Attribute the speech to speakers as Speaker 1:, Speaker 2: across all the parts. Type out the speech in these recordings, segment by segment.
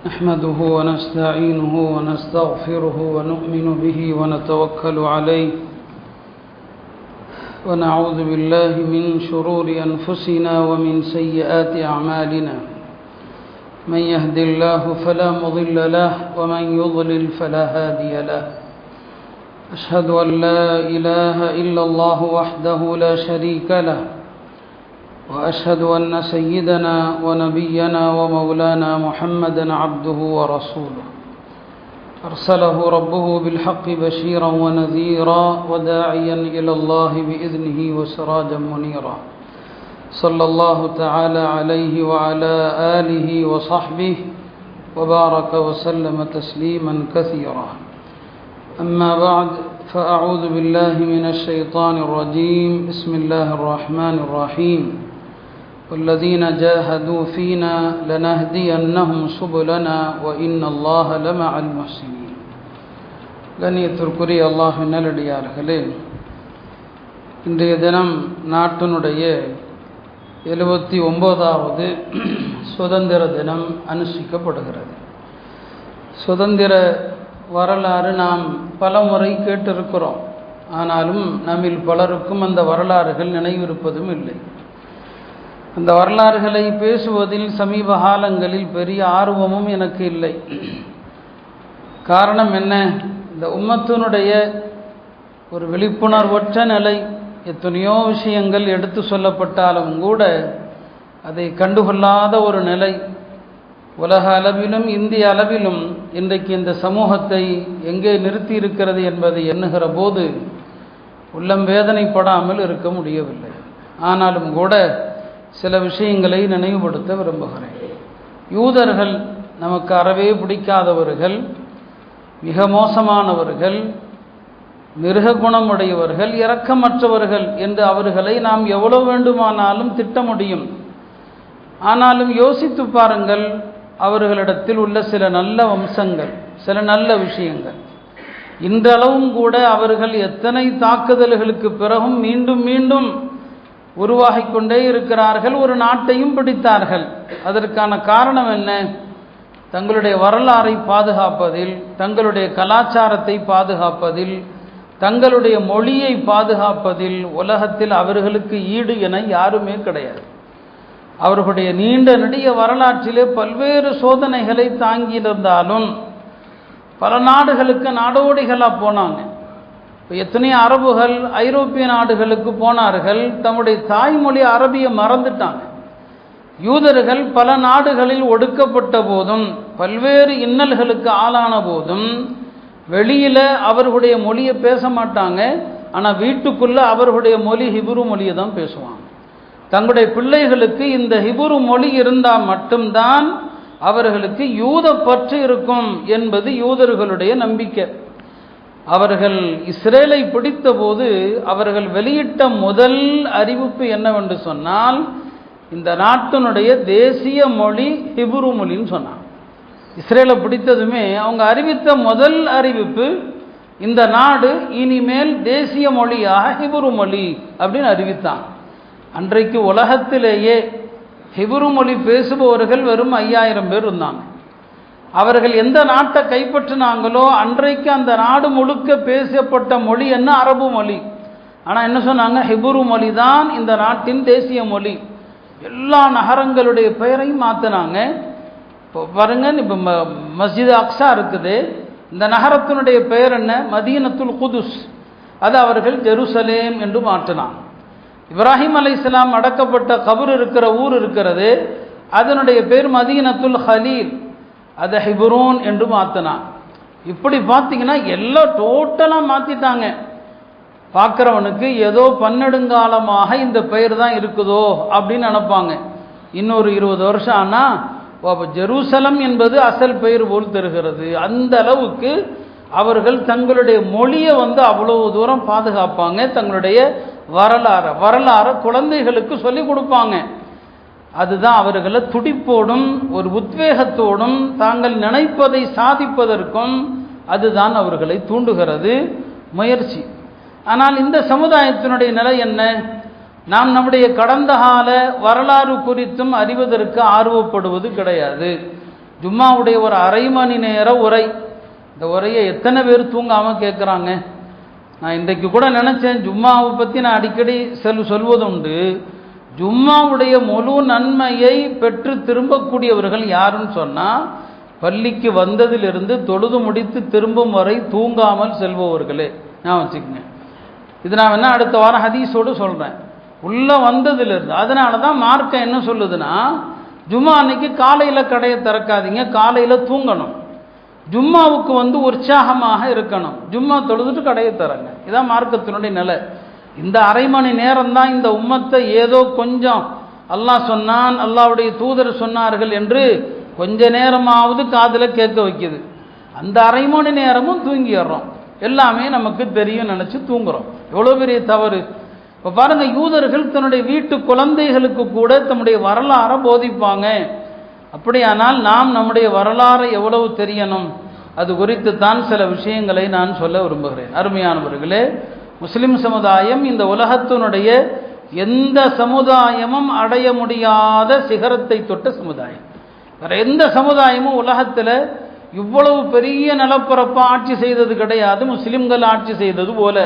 Speaker 1: نحمده ونستعينه ونستغفره ونؤمن به ونتوكل عليه ونعوذ بالله من شرور أنفسنا ومن سيئات أعمالنا من يهد الله فلا مضل له ومن يضلل فلا هادي له أشهد أن لا إله إلا الله وحده لا شريك له وأشهد أن سيدنا ونبينا ومولانا محمدا عبده ورسوله أرسله ربه بالحق بشيرا ونذيرا وداعيا إلى الله بإذنه وسراجا منيرا صلى الله تعالى عليه وعلى آله وصحبه وبارك وسلم تسليما كثيرا أما بعد فأعوذ بالله من الشيطان الرجيم بسم الله الرحمن الرحيم والذين جاهدوا فينا لنهدينهم سبلنا وإن الله لمع المحسنين கண்ணியத்திற்குரிய அல்லாஹ்வின் நல்லடியார்களே, இன்றைய தினம் நாட்டினுடைய 79வது சுதந்திர தினம் அனுஷ்டிக்கப்படுகிறது. சுதந்திர வரலாறு நாம் பல முறை கேட்டிருக்கிறோம். ஆனாலும் நம்மில் பலருக்கும் அந்த வரலாறுகள் நினைவிருப்பதும் இல்லை. அந்த வரலாறுகளை பேசுவதில் சமீப காலங்களில் பெரிய ஆர்வமும் எனக்கு இல்லை. காரணம் என்ன? இந்த உம்மத்தினுடைய ஒரு விழிப்புணர்வற்ற நிலை. எத்தனையோ விஷயங்கள் எடுத்து சொல்லப்பட்டாலும் கூட அதை கண்டுகொள்ளாத ஒரு நிலை. உலக அளவிலும் இந்திய அளவிலும் இன்றைக்கு இந்த சமூகத்தை எங்கே நிறுத்தி இருக்கிறது என்பதை எண்ணுகிற போது உள்ளம் வேதனைப்படாமல் இருக்க முடியவில்லை. ஆனாலும் கூட சில விஷயங்களை நினைவுபடுத்த விரும்புகிறேன். யூதர்கள் நமக்கு அறவே பிடிக்காதவர்கள், மிக மோசமானவர்கள், மிருக குணமுடையவர்கள், இரக்கமற்றவர்கள் என்று அவர்களை நாம் எவ்வளவு வேண்டுமானாலும் திட்ட முடியும். ஆனாலும் யோசித்து பாருங்கள், அவர்களிடத்தில் உள்ள சில நல்ல வம்சங்கள், சில நல்ல விஷயங்கள். இன்றளவும் கூட அவர்கள் எத்தனை தாக்குதல்களுக்கு பிறகும் மீண்டும் மீண்டும் உருவாகிக் கொண்டே இருக்கிறார்கள். ஒரு நாட்டையும் பிடித்தார்கள். அதற்கான காரணம் என்ன? தங்களுடைய வரலாறை பாதுகாப்பதில், தங்களுடைய கலாச்சாரத்தை பாதுகாப்பதில், தங்களுடைய மொழியை பாதுகாப்பதில் உலகத்தில் அவர்களுக்கு ஈடு என யாருமே கிடையாது. அவர்களுடைய நீண்ட நெடிய வரலாற்றிலே பல்வேறு சோதனைகளை தாங்கியிருந்தாலும் பல நாடுகளுக்கு நாடோடிகளாக போனாங்க. இப்போ எத்தனை அரபுகள் ஐரோப்பிய நாடுகளுக்கு போனார்கள், தம்முடைய தாய்மொழி அரபியை மறந்துட்டாங்க. யூதர்கள் பல நாடுகளில் ஒடுக்கப்பட்ட போதும், பல்வேறு இன்னல்களுக்கு ஆளான போதும் வெளியில் அவர்களுடைய மொழியை பேச மாட்டாங்க. ஆனால் வீட்டுக்குள்ளே அவர்களுடைய மொழி ஹிப்ரு மொழியை தான் பேசுவாங்க. தங்களுடைய பிள்ளைகளுக்கு இந்த ஹிப்ரு மொழி இருந்தால் மட்டும்தான் அவர்களுக்கு யூத பற்று இருக்கும் என்பது யூதர்களுடைய நம்பிக்கை. அவர்கள் இஸ்ரேலை பிடித்த போது அவர்கள் வெளியிட்ட முதல் அறிவிப்பு என்னவென்று சொன்னால், இந்த நாட்டினுடைய தேசிய மொழி ஹிப்ரு மொழின்னு சொன்னாங்க. இஸ்ரேலை பிடித்ததுமே அவங்க அறிவித்த முதல் அறிவிப்பு, இந்த நாடு இனிமேல் தேசிய மொழியாக ஹிப்ரு மொழி அப்படின்னு அறிவித்தாங்க. அன்றைக்கு உலகத்திலேயே ஹிப்ரு மொழி பேசுபவர்கள் வெறும் 5000 பேர் இருந்தாங்க. அவர்கள் எந்த நாட்டை கைப்பற்றினாங்களோ அன்றைக்கு அந்த நாடு முழுக்க பேசப்பட்ட மொழி என்ன? அரபு மொழி. ஆனால் என்ன சொன்னாங்க? ஹிப்ரு மொழி தான் இந்த நாட்டின் தேசிய மொழி. எல்லா நகரங்களுடைய பெயரையும் மாற்றினாங்க. இப்போ பாருங்க, இப்போ மஸ்ஜித் அக்ஸா இருக்குது, இந்த நகரத்தினுடைய பெயர் என்ன? மதீனத்துல் குதுஸ். அது அவர்கள் ஜெருசலேம் என்று மாற்றினாங்க. இப்ராஹிம் அலைஹிஸ்ஸலாம் அடக்கப்பட்ட கபர் இருக்கிற ஊர் இருக்கிறது, அதனுடைய பேர் மதீனத்துல் ஹலீல். அதை ஹிப்ரோன் என்று மாற்றினான். இப்படி பார்த்தீங்கன்னா எல்லாம் டோட்டலாக மாற்றிட்டாங்க. பார்க்குறவனுக்கு ஏதோ பன்னெடுங்காலமாக இந்த பெயர் தான் இருக்குதோ அப்படின்னு நினைப்பாங்க. இன்னொரு 20 வருஷம் ஆனால் அப்போ ஜெருசலம் என்பது அசல் பெயர் போல் தருகிறது. அந்த அளவுக்கு அவர்கள் தங்களுடைய மொழியை அவ்வளவு தூரம் பாதுகாப்பாங்க. தங்களுடைய வரலாறை குழந்தைகளுக்கு சொல்லிக் கொடுப்பாங்க. அதுதான் அவர்களை துடிப்போடும் ஒரு உத்வேகத்தோடும் தாங்கள் நினைப்பதை சாதிப்பதற்கும் அதுதான் அவர்களை தூண்டுகிறது முயற்சி. ஆனால் இந்த சமுதாயத்தினுடைய நிலை என்ன? நாம் நம்முடைய கடந்த கால வரலாறு குறித்தும் அறிவதற்கு ஆர்வப்படுவது கிடையாது. ஜும்மாவுடைய ஒரு அரை மணி நேர உரை. இந்த உரையை எத்தனை பேர் தூங்காமல் கேட்குறாங்க? நான் இன்றைக்கு கூட நினச்சேன், ஜும்மாவை பற்றி நான் அடிக்கடி சொல்வதுண்டு. ஜும்மாவுடைய முழு நன்மையை பெற்று திரும்பக்கூடியவர்கள் யாருன்னு சொன்னால், பள்ளிக்கு வந்ததிலிருந்து தொழுது முடித்து திரும்பும் வரை தூங்காமல் செல்பவர்களே. நான் வச்சுக்கங்க, இது நான் வேணா அடுத்த வாரம் ஹதீஸோடு சொல்கிறேன். உள்ளே வந்ததிலிருந்து. அதனால தான் மார்க்கம் என்ன சொல்லுதுன்னா, ஜும்மா அன்னைக்கு காலையில் கடையை திறக்காதீங்க, காலையில் தூங்கணும். ஜும்மாவுக்கு உற்சாகமாக இருக்கணும். ஜும்மா தொழுதுட்டு கடையை தரங்க. இதான் மார்க்கத்தினுடைய நிலை. இந்த அரை மணி நேரம் தான் இந்த உம்மத்தை ஏதோ கொஞ்சம் அல்லாஹ் சொன்னான், அல்லாஹ்வுடைய தூதர் சொன்னார்கள் என்று கொஞ்ச நேரமாவது காதில் கேட்க வைக்குது. அந்த அரை மணி நேரமும் தூங்கிடுறோம். எல்லாமே நமக்கு தெரியும் நினச்சி தூங்குறோம். எவ்வளோ பெரிய தவறு! இப்போ பாருங்க, யூதர்கள் தன்னுடைய வீட்டு குழந்தைகளுக்கு கூட தன்னுடைய வரலாறை போதிப்பாங்க. அப்படியானால் நாம் நம்முடைய வரலாறை எவ்வளவு தெரியணும்? அது குறித்து தான் சில விஷயங்களை நான் சொல்ல விரும்புகிறேன். அருமையானவர்களே, முஸ்லிம் சமுதாயம் இந்த உலகத்தினுடைய எந்த சமுதாயமும் அடைய முடியாத சிகரத்தை தொட்ட சமுதாயம். வேற எந்த சமுதாயமும் உலகத்தில் இவ்வளவு பெரிய நிலப்பரப்பை ஆட்சி செய்தது கிடையாது, முஸ்லிம்கள் ஆட்சி செய்தது போல.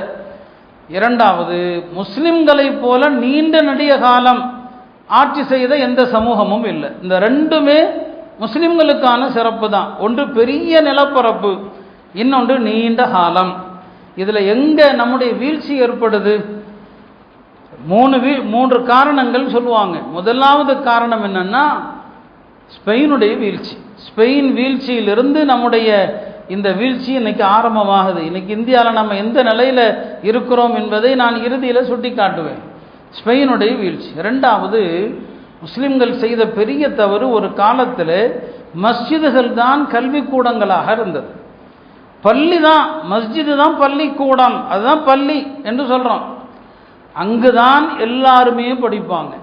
Speaker 1: இரண்டாவது, முஸ்லிம்களை போல நீண்ட நெடிய காலம் ஆட்சி செய்த எந்த சமூகமும் இல்லை. இந்த ரெண்டுமே முஸ்லிம்களுக்கான சிறப்பு தான். ஒன்று பெரிய நிலப்பரப்பு, இன்னொன்று நீண்ட காலம். இதில் எங்கே நம்முடைய வீழ்ச்சி ஏற்படுது? மூன்று காரணங்கள் சொல்லுவாங்க. முதலாவது காரணம் என்னன்னா, ஸ்பெயினுடைய வீழ்ச்சி. ஸ்பெயின் வீழ்ச்சியிலிருந்து நம்முடைய இந்த வீழ்ச்சி இன்னைக்கு ஆரம்பமாகுது. இன்னைக்கு இந்தியாவில் நம்ம எந்த நிலையில் இருக்கிறோம் என்பதை நான் இறுதியில் சுட்டி காட்டுவேன். ஸ்பெயினுடைய வீழ்ச்சி. இரண்டாவது, முஸ்லிம்கள் செய்த பெரிய தவறு, ஒரு காலத்தில் மஸ்ஜிதுகள் தான் கல்விக்கூடங்களாக இருந்தது. பள்ளி தான், மஸ்ஜிது தான் பள்ளிக்கூடம், அதுதான் பள்ளி என்று சொல்கிறோம். அங்குதான் எல்லாருமே படிப்பாங்க.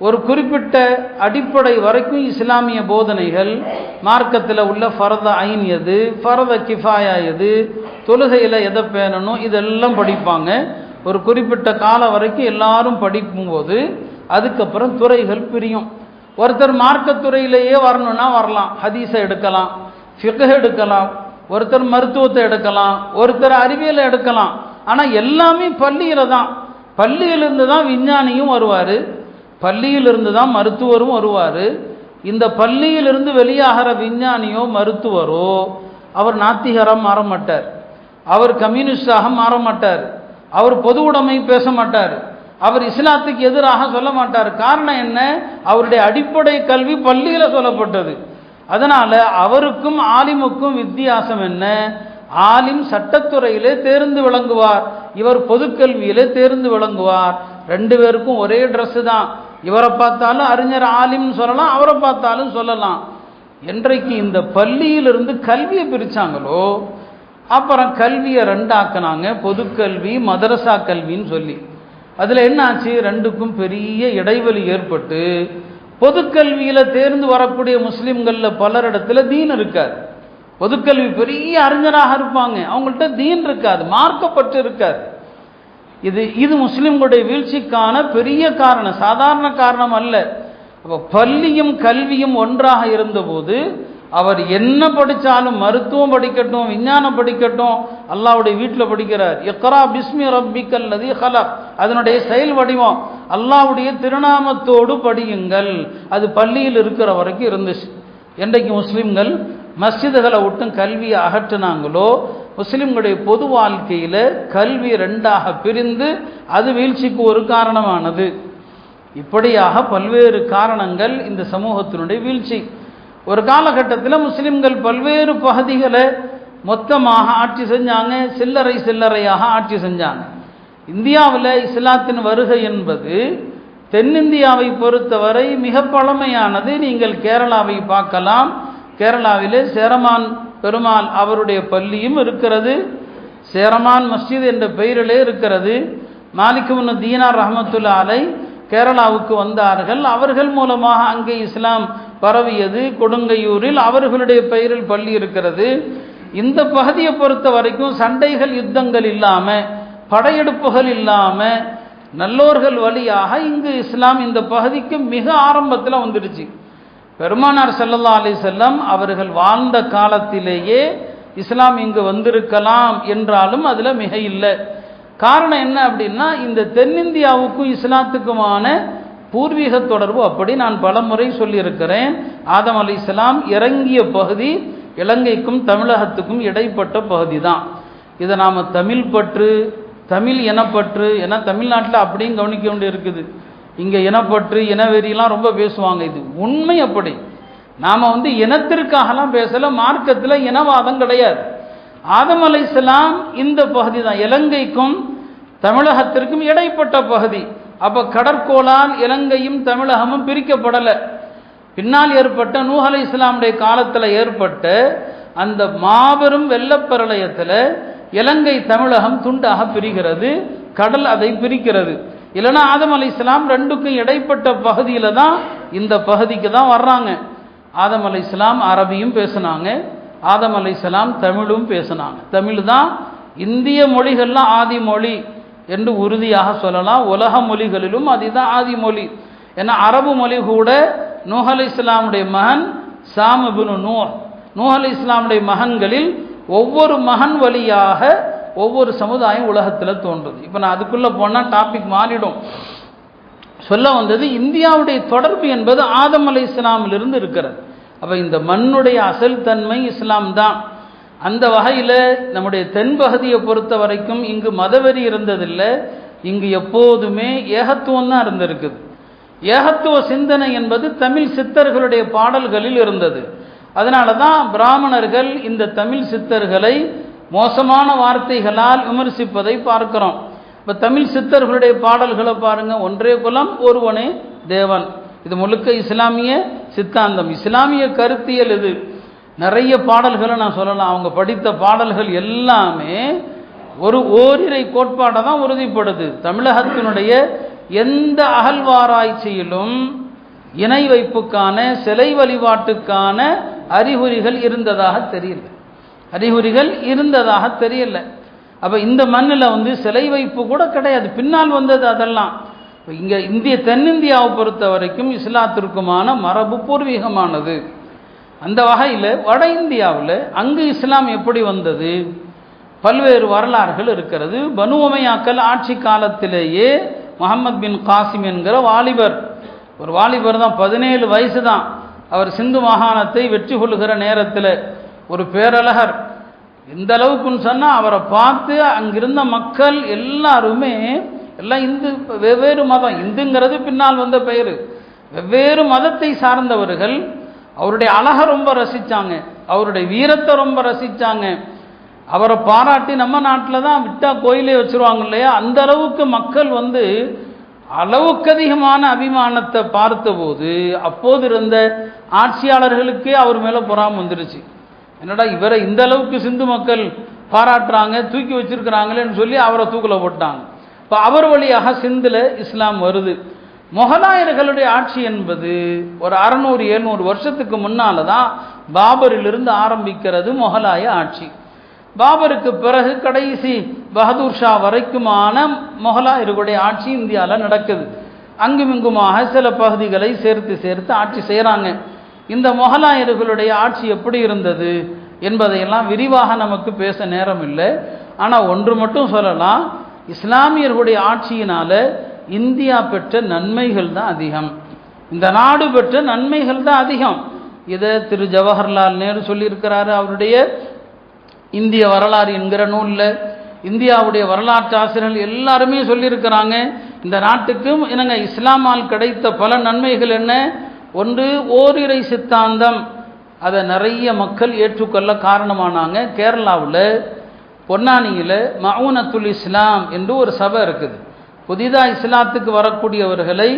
Speaker 1: ஒரு குறிப்பிட்ட அடிப்படை வரைக்கும் இஸ்லாமிய போதனைகள், மார்க்கத்தில் உள்ள ஃபர்த ஐன் எது, ஃபர்த கிஃபாயா எது, தொழுகையில் எதை பேணணும், இதெல்லாம் படிப்பாங்க. ஒரு குறிப்பிட்ட காலம் வரைக்கும் எல்லாரும் படிக்கும்போது அதுக்கப்புறம் துறைகள் பிரியும். ஒருத்தர் மார்க்கத்துறையிலேயே வரணும்னா வரலாம், ஹதீஸை எடுக்கலாம், ஃபிக்ஹ் எடுக்கலாம், ஒருத்தர் மருத்துவத்தை எடுக்கலாம், ஒருத்தர் அறிவியலை எடுக்கலாம். ஆனால் எல்லாமே பள்ளியில் தான். பள்ளியிலிருந்து தான் விஞ்ஞானியும் வருவார், பள்ளியிலிருந்து தான் மருத்துவரும் வருவார். இந்த பள்ளியிலிருந்து வெளியாகிற விஞ்ஞானியோ மருத்துவரோ அவர் நாத்திகராக மாற மாட்டார், அவர் கம்யூனிஸ்டாக மாற மாட்டார், அவர் பொது உடைமை பேச மாட்டார், அவர் இஸ்லாத்துக்கு எதிராக சொல்ல மாட்டார். காரணம் என்ன? அவருடைய அடிப்படை கல்வி பள்ளியில் சொல்லப்பட்டது. அதனால அவருக்கும் ஆலிமுக்கும் வித்தியாசம் என்ன? ஆலிம் சட்டத்துறையிலே தேர்ந்து விளங்குவார், இவர் பொதுக்கல்வியிலே தேர்ந்து விளங்குவார். ரெண்டு பேருக்கும் ஒரே ட்ரெஸ்ஸு தான். இவரை பார்த்தாலும் அறிஞர் ஆலிம்னு சொல்லலாம், அவரை பார்த்தாலும் சொல்லலாம். என்றைக்கு இந்த பள்ளியிலிருந்து கல்வியை பிரித்தாங்களோ, அப்புறம் கல்வியை ரெண்டாக்குனாங்க, பொதுக்கல்வி மதரசா கல்வின்னு சொல்லி. அதில் என்ன ஆச்சு? ரெண்டுக்கும் பெரிய இடைவெளி ஏற்பட்டு பொதுக்கல்வியில் தேர்ந்து வரக்கூடிய முஸ்லீம்களில் பலரிடத்தில் தீன் இருக்காது. பொதுக்கல்வி பெரிய அறிஞராக இருப்பாங்க, அவங்கள்ட்ட தீன் இருக்காது, மார்க்கப்பட்டு இருக்காது. இது முஸ்லிம்களுடைய வீழ்ச்சிக்கான பெரிய காரணம், சாதாரண காரணம் அல்ல. அப்போ பள்ளியும் கல்வியும் ஒன்றாக இருந்தபோது அவர் என்ன படித்தாலும், மருத்துவம் படிக்கட்டும், விஞ்ஞானம் படிக்கட்டும், அல்லாஹ்வுடைய வீட்டில் படிக்கிறார். இக்ரா பிஸ்மி ரப்பிக்கல் லதீ ஹலக், அதனுடைய செயல் வடிவம் அல்லாஹ்வுடைய திருநாமத்தோடு படியுங்கள். அது பள்ளியில் இருக்கிற வரைக்கும் இருந்துச்சு. என்றைக்கு முஸ்லிம்கள் மஸ்ஜிதுகளை விட்டும் கல்வியை அகற்றினாங்களோ, முஸ்லிம்களுடைய பொது வாழ்க்கையில் கல்வி ரெண்டாக பிரிந்து அது வீழ்ச்சிக்கு ஒரு காரணமானது. இப்படியாக பல்வேறு காரணங்கள் இந்த சமூகத்தினுடைய வீழ்ச்சி. ஒரு காலகட்டத்தில் முஸ்லிம்கள் பல்வேறு பகுதிகளை மொத்தமாக ஆட்சி செஞ்சாங்க, சில்லறை சில்லறையாக ஆட்சி செஞ்சாங்க. இந்தியாவில் இஸ்லாத்தின் வருகை என்பது தென்னிந்தியாவை பொறுத்தவரை மிக பழமையானது. நீங்கள் கேரளாவை பார்க்கலாம். கேரளாவிலே சேரமான் பெருமாள் அவருடைய பள்ளியும் இருக்கிறது, சேரமான் மஸ்ஜித் என்ற பெயரிலே இருக்கிறது. மாலிக் இப்னு தீனார் ரஹ்மத்துல்லாஹி அலைஹி கேரளாவுக்கு வந்தார்கள், அவர்கள் மூலமாக அங்கே இஸ்லாம் பரவியது. கொடுங்கையூரில் அவர்களுடைய பெயரில் பள்ளி இருக்கிறது. இந்த பகுதியை பொறுத்த வரைக்கும் சண்டைகள், யுத்தங்கள் இல்லாமல், படையெடுப்புகள் இல்லாமல், நல்லோர்கள் வழியாக இங்கு இஸ்லாம் இந்த பகுதிக்கு மிக ஆரம்பத்தில் வந்துடுச்சு. பெருமானார் ஸல்லல்லாஹு அலைஹி வஸல்லம் அவர்கள் வாழ்ந்த காலத்திலேயே இஸ்லாம் இங்கு வந்திருக்கலாம் என்றாலும் அதில் மிக இல்லை. காரணம் என்ன அப்படின்னா, இந்த தென்னிந்தியாவுக்கும் இஸ்லாத்துக்குமான பூர்வீக தொடர்பு அப்படி நான் பல முறை சொல்லியிருக்கிறேன். ஆதம் அலைஹிஸ்ஸலாம் இறங்கிய பகுதி இலங்கைக்கும் தமிழகத்துக்கும் இடைப்பட்ட பகுதி தான். இதை நாம் தமிழ் பற்று, தமிழ் இனப்பற்று, ஏன்னா தமிழ்நாட்டில் அப்படியும் கவனிக்க வேண்டி இருக்குது. இங்கே இனப்பற்று இனவெறியெல்லாம் ரொம்ப பேசுவாங்க. இது உண்மை அப்படி. நாம் இனத்திற்காகலாம் பேசலை. மார்க்கத்தில் இனவாதம் கிடையாது. ஆதம் அலைஹிஸ்ஸலாம் இந்த பகுதி தான், இலங்கைக்கும் தமிழகத்திற்கும் இடைப்பட்ட பகுதி. அப்போ கடற்கோளால் இலங்கையும் தமிழகமும் பிரிக்கப்படலை. பின்னால் ஏற்பட்ட நூஹ் அலைஹிஸ்ஸலாமுடைய காலத்தில் ஏற்பட்ட அந்த மாபெரும் வெள்ளப்பிரளயத்தில் இலங்கை தமிழகம் துண்டாக பிரிகிறது. கடல் அதை பிரிக்கிறது. இல்லைன்னா ஆதம் அலைஹிஸ்ஸலாம் ரெண்டுக்கும் இடைப்பட்ட பகுதியில் தான் இந்த பகுதிக்கு தான் வர்றாங்க. ஆதம் அலைஹிஸ்ஸலாம் அரபியும் பேசினாங்க, ஆதம் அலைஹிஸ்ஸலாம் தமிழும் பேசினாங்க. தமிழ் தான் இந்திய மொழிகள்லாம் ஆதி மொழி என்று உறுதியாக சொல்லலாம். உலக மொழிகளிலும் அதுதான் ஆதி மொழி. ஏன்னா அரபு மொழி கூட நூஹ் அலைஹிஸ்ஸலாமுடைய மகன் சாம் இப்னு நூஹ் அலைஹிஸ்ஸலாமுடைய மகன்களில் ஒவ்வொரு மகன் வழியாக ஒவ்வொரு சமுதாயம் உலகத்தில் தோன்றுது. இப்போ நான் அதுக்குள்ளே போனால் டாபிக் மாறிடும். சொல்ல வந்தது, இந்தியாவுடைய தொடர்பு என்பது ஆதம் அலைஹிஸ்ஸலாமிலிருந்து இருக்கிறது. அப்போ இந்த மண்ணுடைய அசல் தன்மை இஸ்லாம் தான். அந்த வகையில் நம்முடைய தென்பகுதியை பொறுத்த வரைக்கும் இங்கு மதவெறி இருந்ததில்லை. இங்கு எப்போதுமே ஏகத்துவம் தான் இருந்திருக்குது. ஏகத்துவ சிந்தனை என்பது தமிழ் சித்தர்களுடைய பாடல்களில் இருந்தது. அதனால தான் பிராமணர்கள் இந்த தமிழ் சித்தர்களை மோசமான வார்த்தைகளால் விமர்சிப்பதை பார்க்கிறோம். இப்போ தமிழ் சித்தர்களுடைய பாடல்களை பாருங்க. ஒன்றே குலம் ஒருவனே தேவன். இது முழுக்க இஸ்லாமிய சித்தாந்தம், இஸ்லாமிய கருத்தியல். இது நிறைய பாடல்களை நான் சொல்லலாம். அவங்க படித்த பாடல்கள் எல்லாமே ஒரு ஓரிரை கோட்பாடை தான் உறுதிப்படுது. தமிழகத்தினுடைய எந்த அகழ்வாராய்ச்சியிலும் இணை வைப்புக்கான சிலை வழிபாட்டுக்கான அறிகுறிகள் இருந்ததாக தெரியல. அப்போ இந்த மண்ணில் சிலை வைப்பு கூட கிடையாது, பின்னால் வந்தது அதெல்லாம். இங்கே தென்னிந்தியாவை பொறுத்த வரைக்கும் இஸ்லாத்திற்குமான மரபு பூர்வீகமானது. அந்த வகையில் வட இந்தியாவில் அங்கு இஸ்லாம் எப்படி வந்தது, பல்வேறு வரலாறுகள் இருக்கிறது. பனு உமையாக்கள் ஆட்சி காலத்திலேயே முஹம்மது பின் காசிம் என்கிற ஒரு வாலிபர் தான், 17 வயசு தான். அவர் சிந்து மாகாணத்தை வெற்றி கொள்ளுகிற நேரத்தில் ஒரு பேரழகர். எந்த அளவுக்குன்னு சொன்னால், அவரை பார்த்து அங்கிருந்த மக்கள் எல்லாருமே எல்லாம் வெவ்வேறு மதம், இந்துங்கிறது பின்னால் வந்த பெயர், வெவ்வேறு மதத்தை சார்ந்தவர்கள் அவருடைய அழகை ரொம்ப ரசித்தாங்க, அவருடைய வீரத்தை ரொம்ப ரசித்தாங்க. அவரை பாராட்டி நம்ம நாட்டில் தான் விட்டா கோயிலே வச்சுருவாங்க இல்லையா, அந்த அளவுக்கு மக்கள் அளவுக்கு அதிகமான அபிமானத்தை பார்த்தபோது அப்போது இருந்த ஆட்சியாளர்களுக்கே அவர் மேலே பொறாமை வந்துருச்சு. என்னடா இவரை இந்த அளவுக்கு சிந்து மக்கள் பாராட்டுறாங்க, தூக்கி வச்சிருக்கிறாங்களேன்னு சொல்லி அவரை தூக்கில் போட்டாங்க. இப்போ அவர் வழியாக சிந்தில் இஸ்லாம் வருது. மொகலாயர்களுடைய ஆட்சி என்பது ஒரு 600-700 வருஷத்துக்கு முன்னால் தான் பாபரிலிருந்து ஆரம்பிக்கிறது மொகலாய ஆட்சி. பாபருக்கு பிறகு கடைசி பகதூர் ஷா வரைக்குமான மொகலாயர்களுடைய ஆட்சி இந்தியாவில் நடக்குது. அங்குமிங்குமாக சில பகுதிகளை சேர்த்து ஆட்சி செய்கிறாங்க. இந்த மொகலாயர்களுடைய ஆட்சி எப்படி இருந்தது என்பதையெல்லாம் விரிவாக நமக்கு பேச நேரம் இல்லை. ஆனால் ஒன்று மட்டும் சொல்லலாம், இஸ்லாமியர்களுடைய ஆட்சியினால் இந்தியா பெற்ற நன்மைகள் தான் அதிகம், இந்த நாடு பெற்ற நன்மைகள் தான் அதிகம். இதை திரு ஜவஹர்லால் நேரு சொல்லியிருக்கிறாரு அவருடைய இந்திய வரலாறு என்கிற நூலில். இந்தியாவுடைய வரலாற்று ஆசிரியர்கள் எல்லாருமே சொல்லியிருக்கிறாங்க, இந்த நாட்டுக்கும் என்னங்க இஸ்லாமால் கிடைத்த பல நன்மைகள் என்ன. ஒன்று, ஓரிரை சித்தாந்தம், அதை நிறைய மக்கள் ஏற்றுக்கொள்ள காரணமானாங்க. கேரளாவில் பொன்னானியில் மவுனத்துல் இஸ்லாம் என்று ஒரு சபை இருக்குது. புதிதாக இஸ்லாத்துக்கு வரக்கூடியவர்களை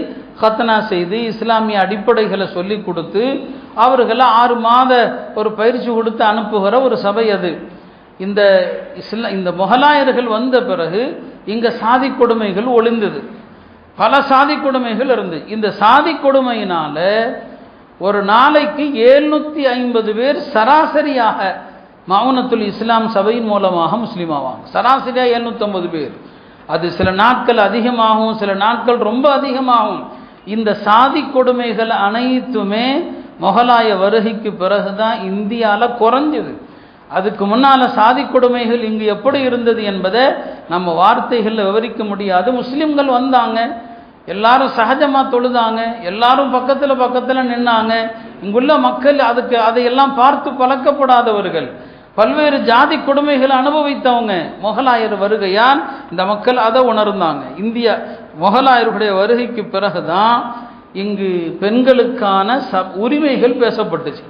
Speaker 1: கத்னா செய்து இஸ்லாமிய அடிப்படைகளை சொல்லி கொடுத்து அவர்களை 6 மாத ஒரு பயிற்சி கொடுத்து அனுப்புகிற ஒரு சபை அது. இந்த மொகலாயர்கள் வந்த பிறகு இங்கே சாதி கொடுமைகள் ஒளிந்தது, பல சாதி கொடுமைகள் இருந்து. இந்த சாதி கொடுமையினால ஒரு நாளைக்கு 750 பேர் சராசரியாக மவுனத்துல் இஸ்லாம் சபையின் மூலமாக முஸ்லீம் ஆவாங்க. சராசரியாக 750 பேர். அது சில நாட்கள் அதிகமாகும், சில நாட்கள் ரொம்ப அதிகமாகும். இந்த சாதி கொடுமைகள் அனைத்துமே முகலாய வருகைக்கு பிறகுதான் இந்தியாவில் குறைஞ்சுது. அதுக்கு முன்னால் சாதி கொடுமைகள் இங்கு எப்படி இருந்தது என்பதை நம்ம வார்த்தைகளில் விவரிக்க முடியாது. முஸ்லீம்கள் வந்தாங்க, எல்லாரும் சகஜமாக தொழுதாங்க, எல்லாரும் பக்கத்தில் நின்னாங்க. இங்குள்ள மக்கள் அதையெல்லாம் பார்த்து பழக்கப்படாதவர்கள், பல்வேறு ஜாதி கொடுமைகளை அனுபவித்தவங்க. முகலாயர் வருகையால் இந்த மக்கள் அதை உணர்ந்தாங்க. முகலாயருடைய வருகைக்கு பிறகுதான் இங்கு பெண்களுக்கான உரிமைகள் பேசப்பட்டுச்சு.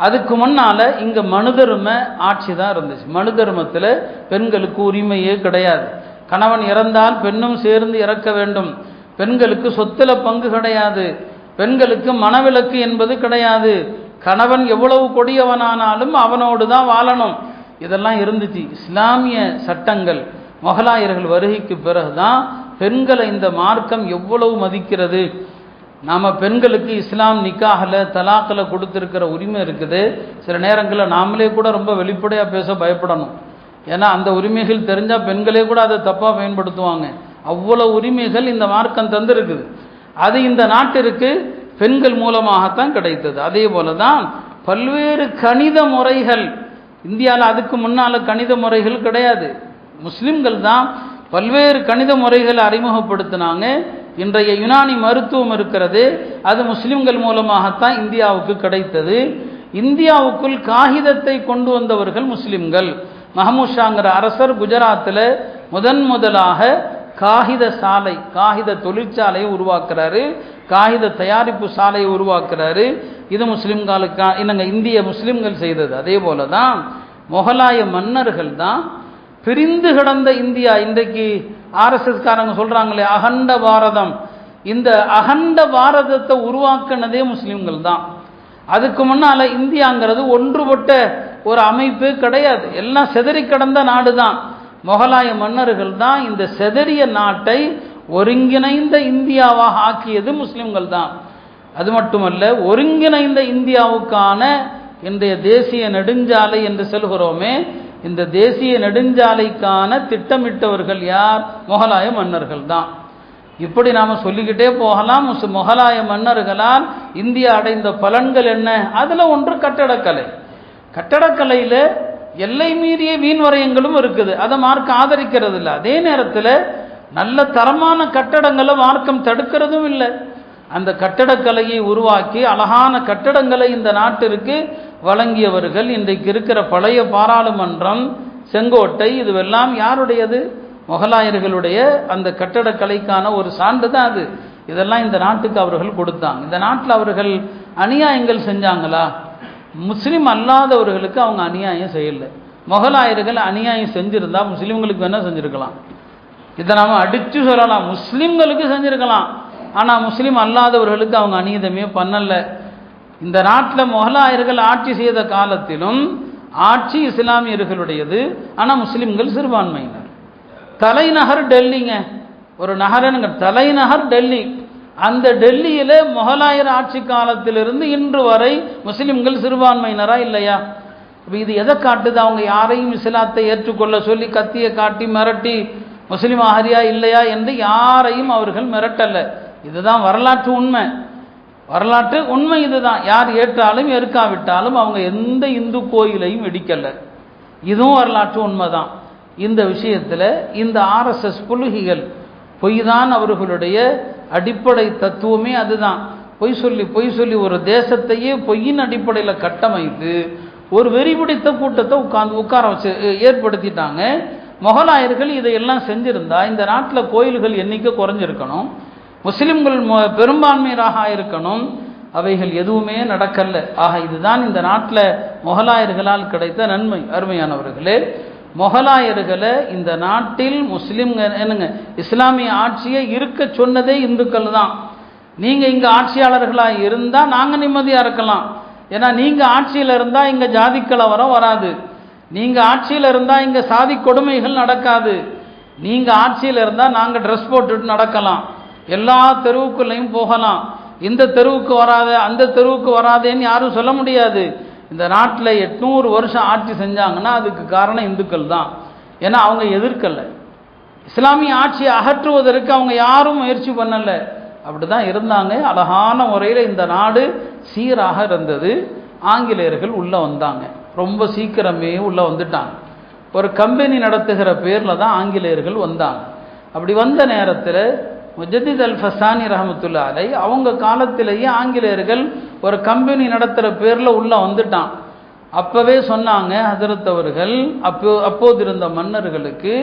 Speaker 1: அதுக்கு முன்னால இங்க மனு தர்ம ஆட்சி தான் இருந்துச்சு. மனு தர்மத்தில் பெண்களுக்கு உரிமையே கிடையாது. கணவன் இறந்தால் பெண்ணும் சேர்ந்து இறக்க வேண்டும். பெண்களுக்கு சொத்துல பங்கு கிடையாது. பெண்களுக்கு மனவிலக்கு என்பது கிடையாது. கணவன் எவ்வளவு கொடியவனானாலும் அவனோடு தான் வாழணும். இதெல்லாம் இருந்துச்சு. இஸ்லாமிய சட்டங்கள் முகலாயர்கள் வருகைக்கு பிறகுதான் பெண்களை இந்த மார்க்கம் எவ்வளவு மதிக்கிறது. நாம் பெண்களுக்கு இஸ்லாம் நிக்காஹில் தலாக்கில் கொடுத்துருக்கிற உரிமை இருக்குது. சில நேரங்களில் நாமளே கூட ரொம்ப வெளிப்படையாக பேச பயப்படணும். ஏன்னா அந்த உரிமைகள் தெரிஞ்சால் பெண்களே கூட அதை தப்பாக பயன்படுத்துவாங்க. அவ்வளோ உரிமைகள் இந்த மார்க்கம் தந்திருக்குது. அது இந்த நாட்டிற்கு பெண்கள் மூலமாகத்தான் கிடைத்தது. அதே போல தான் பல்வேறு கணித முறைகள் இந்தியாவில் அதுக்கு முன்னால் கணித முறைகள் கிடையாது. முஸ்லிம்கள் தான் பல்வேறு கணித முறைகளை அறிமுகப்படுத்தினாங்க. இன்றைய யுனானி மருத்துவம் இருக்கிறது, அது முஸ்லிம்கள் மூலமாகத்தான் இந்தியாவுக்கு கிடைத்தது. இந்தியாவுக்குள் காகிதத்தை கொண்டு வந்தவர்கள் முஸ்லிம்கள். மஹமூத் ஷாங்கிற அரசர் குஜராத்தில் முதலாக காகித தொழிற்சாலையை உருவாக்குறாரு, காகித தயாரிப்பு சாலையை உருவாக்குறாரு. இது முஸ்லிம்களுக்கா இந்திய முஸ்லிம்கள் செய்தது. அதே போல தான் முகலாய மன்னர்கள் தான் பிரிந்து கிடந்த இந்தியா, இன்றைக்கு ஆர்எஸ்எஸ்காரங்க சொல்றாங்களே அகண்ட பாரதம், இந்த அகண்ட பாரதத்தை உருவாக்குனதே முஸ்லிம்கள் தான். அதுக்கு முன்னால இந்தியாங்கிறது ஒன்றுபட்ட ஒரு அமைப்பு கிடையாது, எல்லாம் செதறி கிடந்த நாடு தான். முகலாய மன்னர்கள் தான் இந்த செதறிய நாட்டை ஒருங்கிணைந்த இந்தியாவாக ஆக்கியது முஸ்லிம்கள் தான். அது மட்டுமல்ல, ஒருங்கிணைந்த இந்தியாவுக்கான இன்றைய தேசிய நெடுஞ்சாலை என்று சொல்கிறோமே, இந்த தேசிய நெடுஞ்சாலைக்கான திட்டமிட்டவர்கள் யார்? முகலாய மன்னர்கள் தான். இப்படி நாம் சொல்லிக்கிட்டே போகலாம். முகலாய மன்னர்களால் இந்தியா அடைந்த பலன்கள் என்ன? அதில் ஒன்று கட்டடக்கலை. கட்டடக்கலையில் எல்லை மீறிய வீண்வரையங்களும் இருக்குது, அதை மார்க்கம் ஆதரிக்கிறது இல்லை. அதே நேரத்தில் நல்ல தரமான கட்டடங்களை மார்க்கம் தடுக்கிறதும் இல்லை. அந்த கட்டடக்கலையை உருவாக்கி அழகான கட்டடங்களை இந்த நாட்டிற்கு வழங்கியவர்கள் இன்றைக்கு இருக்கிற பழைய பாராளுமன்றம், செங்கோட்டை, இதுவெல்லாம் யாருடையது? முகலாயர்களுடைய அந்த கட்டடக்கலைக்கான ஒரு சான்று தான் அது. இதெல்லாம் இந்த நாட்டுக்கு அவர்கள் கொடுத்தாங்க. இந்த நாட்டில் அவர்கள் அநியாயங்கள் செஞ்சாங்களா? முஸ்லீம் அல்லாதவர்களுக்கு அவங்க அநியாயம் செய்யலை. முகலாயர்கள் அநியாயம் செஞ்சிருந்தா முஸ்லீம்களுக்கு என்ன செஞ்சிருக்கலாம்? இதை நாம் அடித்து சொல்லலாம், முஸ்லீம்களுக்கு செஞ்சிருக்கலாம். ஆனால் முஸ்லீம் அல்லாதவர்களுக்கு அவங்க அநீதமே பண்ணலை. இந்த நாட்டில் முகலாயர்கள் ஆட்சி செய்த காலத்திலும் ஆட்சி இஸ்லாமியர்களுடையது, ஆனால் முஸ்லீம்கள் சிறுபான்மையினர். தலைநகர் டெல்லிங்க, ஒரு நகரனுங்க, தலைநகர் டெல்லி. அந்த டெல்லியில் முகலாயர் ஆட்சி காலத்திலிருந்து இன்று வரை முஸ்லீம்கள் சிறுபான்மையினரா இல்லையா? இது எதை காட்டுது? அவங்க யாரையும் இஸ்லாத்தை ஏற்றுக்கொள்ள சொல்லி கத்தியை காட்டி மிரட்டி முஸ்லீம் ஆகிறியா இல்லையா என்று யாரையும் அவர்கள் மிரட்டலை. இதுதான் வரலாற்று உண்மை. வரலாற்று உண்மை இதுதான். யார் ஏற்றாலும் ஏற்காவிட்டாலும் அவங்க எந்த இந்து கோயிலையும் இடிக்கலை. இதுவும் வரலாற்று உண்மைதான். இந்த விஷயத்தில் இந்த ஆர்எஸ்எஸ் புலுகிகள் பொய்தான் அவர்களுடைய அடிப்படை தத்துவமே அதுதான். பொய் சொல்லி ஒரு தேசத்தையே பொய்யின் அடிப்படையில் கட்டமைத்து ஒரு வெறி பிடித்த கூட்டத்தை உட்கார வச்சு ஏற்படுத்திட்டாங்க. முகலாயர்கள் இதையெல்லாம் செஞ்சிருந்தா இந்த நாட்டில் கோயில்கள் எண்ணிக்கை குறைஞ்சிருக்கணும், முஸ்லிம்கள் பெரும்பான்மையராக இருக்கணும். அவைகள் எதுவுமே நடக்கல. ஆக இதுதான் இந்த நாட்டில் முகலாயர்களால் கிடைத்த நன்மை. அருமையானவர்களே, முகலாயர்களை இந்த நாட்டில் என்னங்க இஸ்லாமிய ஆட்சியை இருக்க சொன்னதே இந்துக்கள் தான். நீங்கள் இங்கே ஆட்சியாளர்களாக இருந்தால் நாங்கள் நிம்மதியாக இருக்கலாம். ஏன்னா நீங்கள் ஆட்சியில் இருந்தால் இங்கே ஜாதி கலவரம் வராது, நீங்கள் ஆட்சியில் இருந்தால் இங்கே சாதி கொடுமைகள் நடக்காது, நீங்கள் ஆட்சியில் இருந்தால் நாங்கள் ட்ரெஸ் போட்டுட்டு நடக்கலாம், எல்லா தெருவுக்குள்ளேயும் போகலாம், இந்த தெருவுக்கு வராத அந்த தெருவுக்கு வராதேன்னு யாரும் சொல்ல முடியாது. இந்த நாட்டில் 800 வருஷம் ஆட்சி செஞ்சாங்கன்னா அதுக்கு காரணம் இந்துக்கள் தான். ஏன்னா அவங்க எதிர்க்கலை. இஸ்லாமிய ஆட்சியை அகற்றுவதற்கு அவங்க யாரும் முயற்சி பண்ணலை. அப்படி தான் இருந்தாங்க. அழகான முறையில் இந்த நாடு சீராக இருந்தது. ஆங்கிலேயர்கள் உள்ளே வந்தாங்க, ரொம்ப சீக்கிரமே உள்ளே வந்துட்டாங்க. ஒரு கம்பெனி நடத்துகிற பேரில் தான் ஆங்கிலேயர்கள் வந்தாங்க. அப்படி வந்த நேரத்தில் முஜத்தித் அல் ஃபசானி ரஹமத்துல்லாஹி அலைஹி அவங்க காலத்திலேயே ஆங்கிலேயர்கள் ஒரு கம்பெனி நடத்துகிற பேரில் உள்ளே வந்துட்டான். அப்போவே சொன்னாங்க ஹஜரத் அவர்கள், அப்போது இருந்த மன்னர்களுக்கு,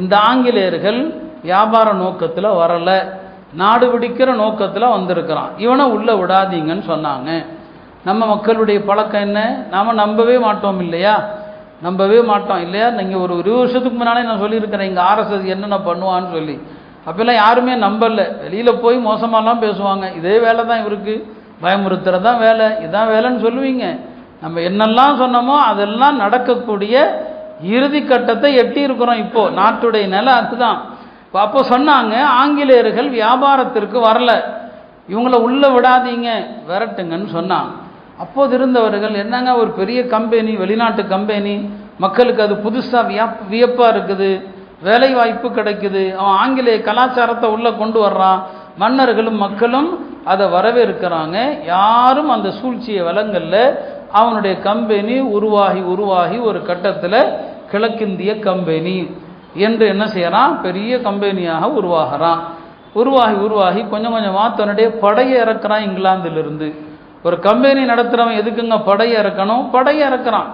Speaker 1: இந்த ஆங்கிலேயர்கள் வியாபார நோக்கத்தில் வரலை, நாடு பிடிக்கிற நோக்கத்தில் வந்திருக்கிறான், இவனை உள்ளே விடாதீங்கன்னு சொன்னாங்க. நம்ம மக்களுடைய பழக்கம் என்ன? நாம் நம்பவே மாட்டோம் இல்லையா? நம்பவே மாட்டோம் இல்லையா? நீங்கள் ஒரு 20 வருஷத்துக்கு முன்னாலே நான் சொல்லியிருக்கிறேன் இங்கே RSS என்னென்ன பண்ணுவான்னு சொல்லி. அப்போல்லாம் யாருமே நம்பலை. வெளியில் போய் மோசமாலாம் பேசுவாங்க. இதே வேலை தான் இவருக்கு, பயமுறுத்துறது தான் வேலை, இதான் வேலைன்னு சொல்லுவீங்க. நம்ம என்னெல்லாம் சொன்னோமோ அதெல்லாம் நடக்கக்கூடிய இறுதி கட்டத்தை எட்டி இருக்கிறோம். இப்போ நாட்டுடைய நிலை அதுதான். அப்போ சொன்னாங்க ஆங்கிலேயர்கள் வியாபாரத்திற்கு வரல, இவங்கள உள்ள விடாதீங்க, விரட்டுங்கன்னு சொன்னாங்க. அப்போது இருந்தவர்கள் என்னங்க, ஒரு பெரிய கம்பெனி, வெளிநாட்டு கம்பெனி, மக்களுக்கு அது புதுசாக வியப்பாக இருக்குது, வேலை வாய்ப்பு கிடைக்குது, அவன் ஆங்கிலேய கலாச்சாரத்தை உள்ளே கொண்டு வர்றான், மன்னர்களும் மக்களும் அதை வரவேற்கிறாங்க. யாரும் அந்த சூழ்ச்சியை விலங்கல்ல. அவனுடைய கம்பெனி உருவாகி ஒரு கட்டத்தில் கிழக்கிந்திய கம்பெனி என்று என்ன செய்யறான், பெரிய கம்பெனியாக உருவாகி கொஞ்சம் கொஞ்சமாக தன்னுடைய படையை இறக்குறான். இங்கிலாந்திலிருந்து ஒரு கம்பெனி நடத்துகிறவன் எதுக்குங்க படையை இறக்கணும்? படையை இறக்குறான்.